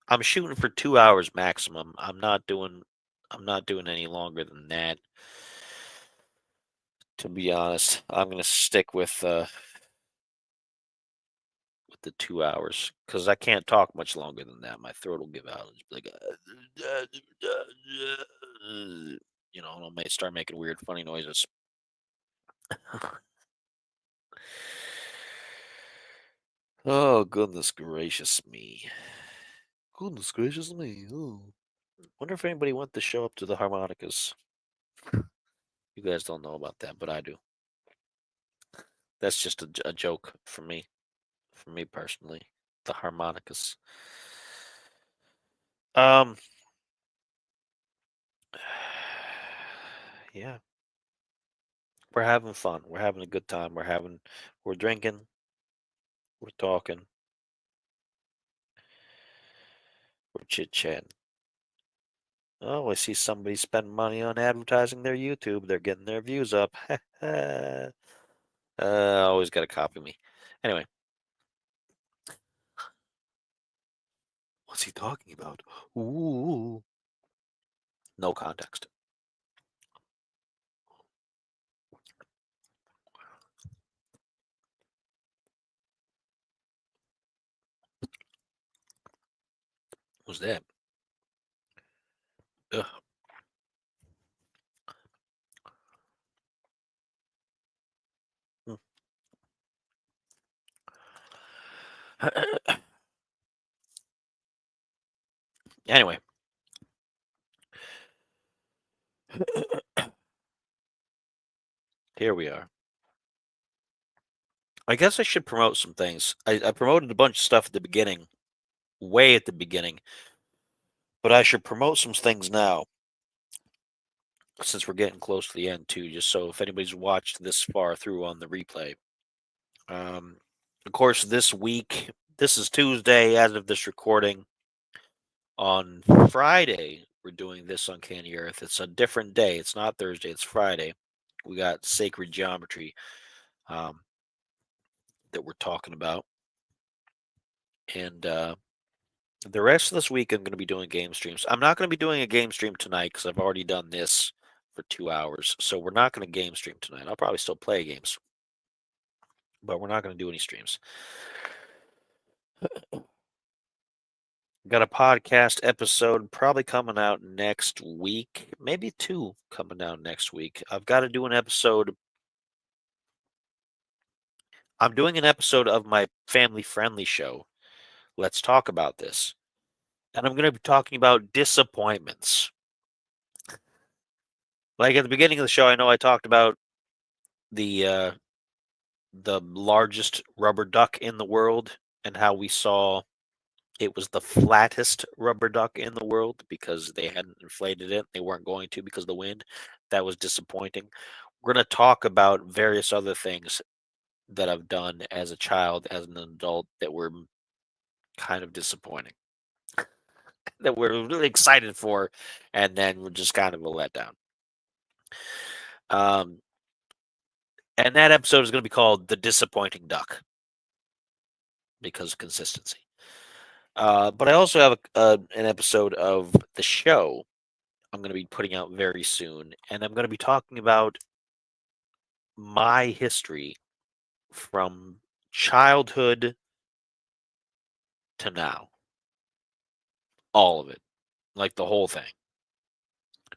I'm shooting for 2 hours maximum. I'm not doing any longer than that. To be honest, I'm gonna stick with the 2 hours because I can't talk much longer than that. My throat will give out. It'll just be like, and I may start making weird, funny noises. Oh, goodness gracious me. Goodness gracious me. Oh. Wonder if anybody went to show up to the harmonicas. You guys don't know about that, but I do. That's just a joke for me personally. The harmonicas. Um, yeah, we're having fun. We're having a good time. We're drinking. We're talking. We're chit chatting. Oh, I see somebody spending money on advertising their YouTube. They're getting their views up. Always got to copy me. Anyway, what's he talking about? Ooh, no context. What's that? Ugh. Hmm. Anyway, here we are. I guess I should promote some things. I promoted a bunch of stuff at the beginning, way at the beginning, but I should promote some things now since we're getting close to the end too. Just so if anybody's watched this far through on the replay, um, of course, this week, this is Tuesday as of this recording. On Friday, we're doing this Uncanny Earth. It's a different day. It's not Thursday. It's Friday. We got sacred geometry um, that we're talking about, and The rest of this week, I'm going to be doing game streams. I'm not going to be doing a game stream tonight because I've already done this for 2 hours. So we're not going to game stream tonight. I'll probably still play games, but we're not going to do any streams. Got a podcast episode probably coming out next week, maybe 2 coming out next week. I've got to do an episode. I'm doing an episode of my family-friendly show. Let's talk about this. And I'm going to be talking about disappointments. Like at the beginning of the show, I know I talked about the largest rubber duck in the world and how we saw it was the flattest rubber duck in the world because they hadn't inflated it. They weren't going to because of the wind. That was disappointing. We're going to talk about various other things that I've done as a child, as an adult, that were kind of disappointing, that we're really excited for, and then we're just kind of a letdown. And that episode is going to be called The Disappointing Duck because of consistency. But I also have an episode of the show I'm going to be putting out very soon, and I'm going to be talking about my history from childhood to now. All of it. Like the whole thing.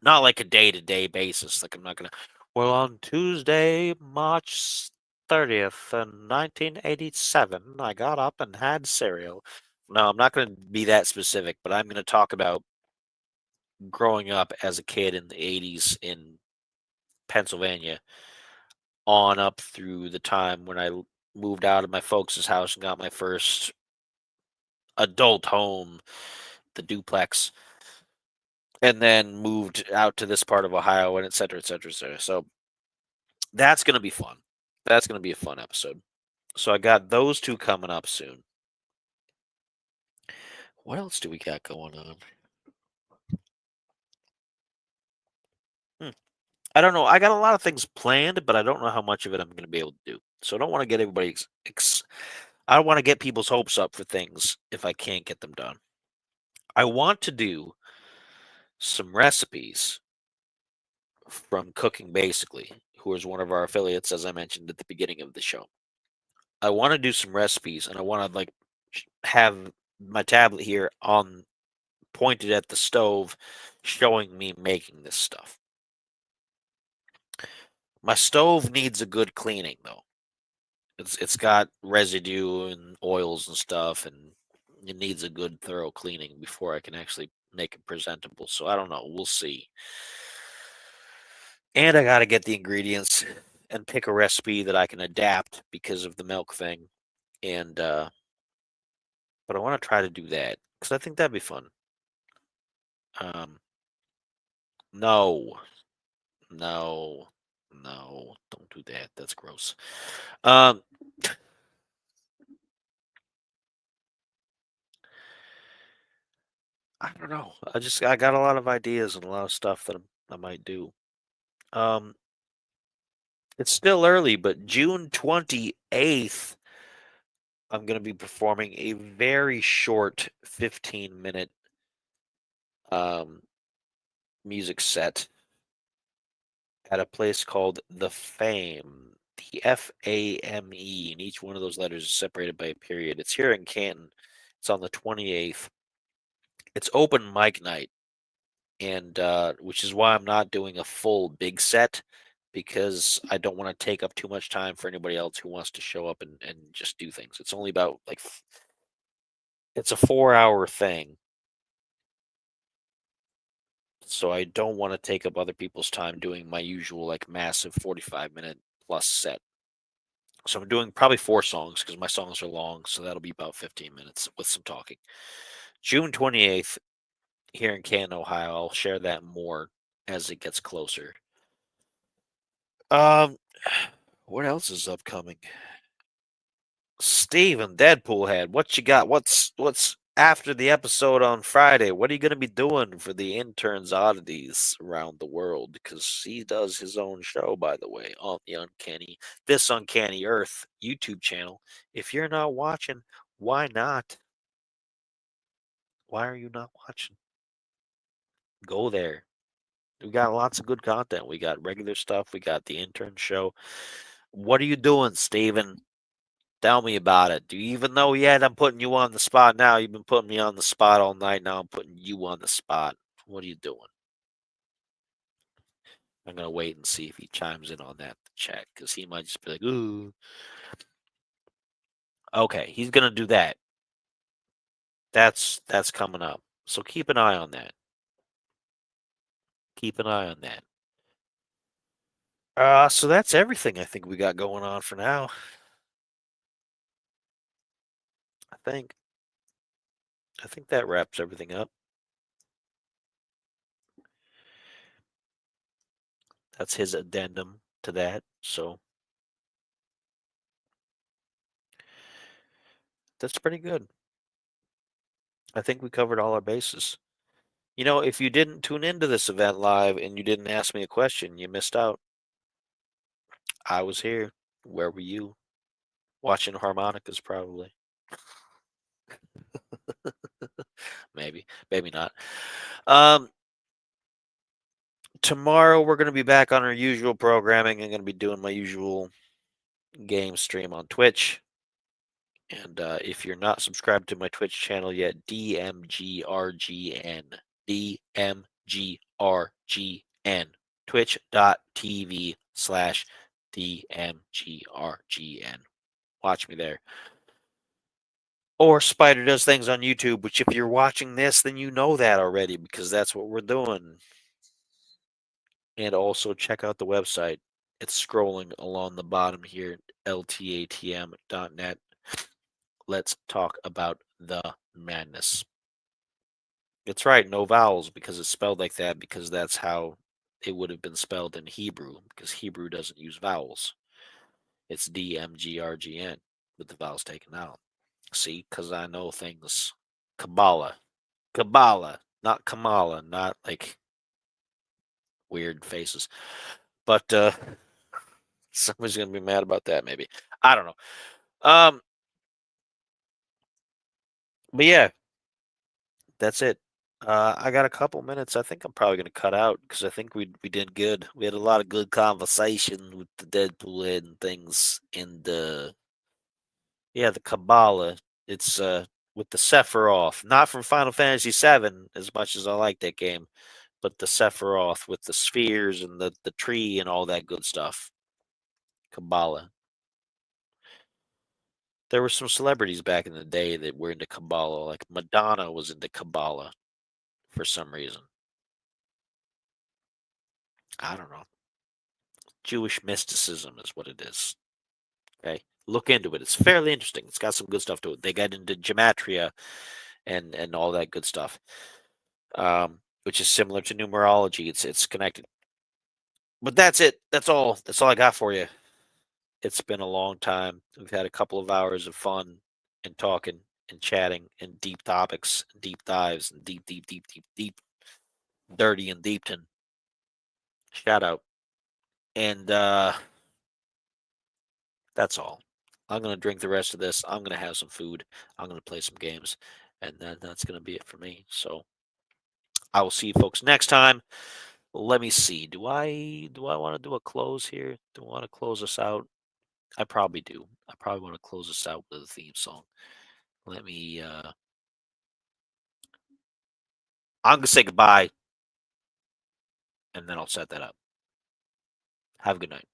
Not like a day-to-day basis. Like I'm not going to, well, on Tuesday, March 30th in 1987, I got up and had cereal. No, I'm not going to be that specific, but I'm going to talk about growing up as a kid in the 80s in Pennsylvania on up through the time when I moved out of my folks' house and got my first adult home, the duplex, and then moved out to this part of Ohio and et cetera, et cetera, et cetera. So that's going to be fun. That's going to be a fun episode. So I got those 2 coming up soon. What else do we got going on? I don't know. I got a lot of things planned, but I don't know how much of it I'm going to be able to do. So I don't want to get everybody. I don't want to get people's hopes up for things if I can't get them done. I want to do some recipes from Cooking Basically, who is one of our affiliates, as I mentioned at the beginning of the show. I want to do some recipes, and I want to like have my tablet here on pointed at the stove, showing me making this stuff. My stove needs a good cleaning, though. It's got residue and oils and stuff, and it needs a good thorough cleaning before I can actually make it presentable. So I don't know. We'll see. And I got to get the ingredients and pick a recipe that I can adapt because of the milk thing. And but I want to try to do that because I think that'd be fun. No, no, no, don't do that. That's gross. Um, I don't know. I got a lot of ideas and a lot of stuff that I might do. Um, it's still early, but June 28th, I'm going to be performing a very short 15-minute um, music set at a place called The Fame. The Fame, and each one of those letters is separated by a period. It's here in Canton. It's on the 28th. It's open mic night, and which is why I'm not doing a full big set because I don't want to take up too much time for anybody else who wants to show up and just do things. It's only about like it's a 4-hour thing. So I don't want to take up other people's time doing my usual like massive 45-minute plus set. So I'm doing probably 4 songs because my songs are long, so that'll be about 15 minutes with some talking. June 28th here in Canton, Ohio. I'll share that more as it gets closer. Um, what else is upcoming? Steven Deadpool Head, what you got? What's after the episode on Friday? What are you going to be doing for the interns' oddities around the world? Because he does his own show, by the way, on the This Uncanny Earth YouTube channel. If you're not watching, why not? Why are you not watching? Go there. We got lots of good content. We got regular stuff. We got the intern show. What are you doing, Steven? Tell me about it. Do you even know yet? I'm putting you on the spot now. You've been putting me on the spot all night. Now I'm putting you on the spot. What are you doing? I'm gonna wait and see if he chimes in on that to check, because he might just be like, "Ooh, okay." He's gonna do that. That's coming up. So keep an eye on that. Keep an eye on that. So that's everything I think we got going on for now. I think. I think that wraps everything up. That's his addendum to that. So that's pretty good. I think we covered all our bases. You know, if you didn't tune into this event live and you didn't ask me a question, you missed out. I was here. Where were you? Watching harmonicas, probably. Maybe, maybe not. Um, Tomorrow we're going to be back on our usual programming. I'm going to be doing my usual game stream on Twitch. And if you're not subscribed to my Twitch channel yet, DMGRGN. DMGRGN. Twitch.tv/DMGRGN. Watch me there. Or Spider Does Things on YouTube, which if you're watching this, then you know that already because that's what we're doing. And also check out the website. It's scrolling along the bottom here, ltatm.net. Let's talk about the madness. It's right, no vowels because it's spelled like that because that's how it would have been spelled in Hebrew because Hebrew doesn't use vowels. It's DMGRGN with the vowels taken out. See, because I know things. Kabbalah. Kabbalah, not Kamala, not like weird faces. But somebody's gonna be mad about that, maybe. I don't know. But yeah, that's it. I got a couple minutes. I think I'm probably gonna cut out because I think we did good. We had a lot of good conversation with the Deadpool head and things in the the Kabbalah. It's with the Sephiroth, not from Final Fantasy VII, as much as I like that game, but the Sephiroth with the spheres and the tree and all that good stuff. Kabbalah. There were some celebrities back in the day that were into Kabbalah, like Madonna was into Kabbalah for some reason. I don't know. Jewish mysticism is what it is. Okay. Look into it. It's fairly interesting. It's got some good stuff to it. They got into gematria and all that good stuff. Which is similar to numerology. It's connected. But that's it. That's all. That's all I got for you. It's been a long time. We've had a couple of hours of fun and talking and chatting and deep topics, and deep dives, and deep, dirty and deepton. Shout out. And that's all. I'm gonna drink the rest of this. I'm gonna have some food. I'm gonna play some games, and then that's gonna be it for me. So I will see you folks next time. Let me see. Do I want to do a close here? Do I want to close us out? I probably do. I probably want to close us out with a theme song. Let me I'm gonna say goodbye and then I'll set that up. Have a good night.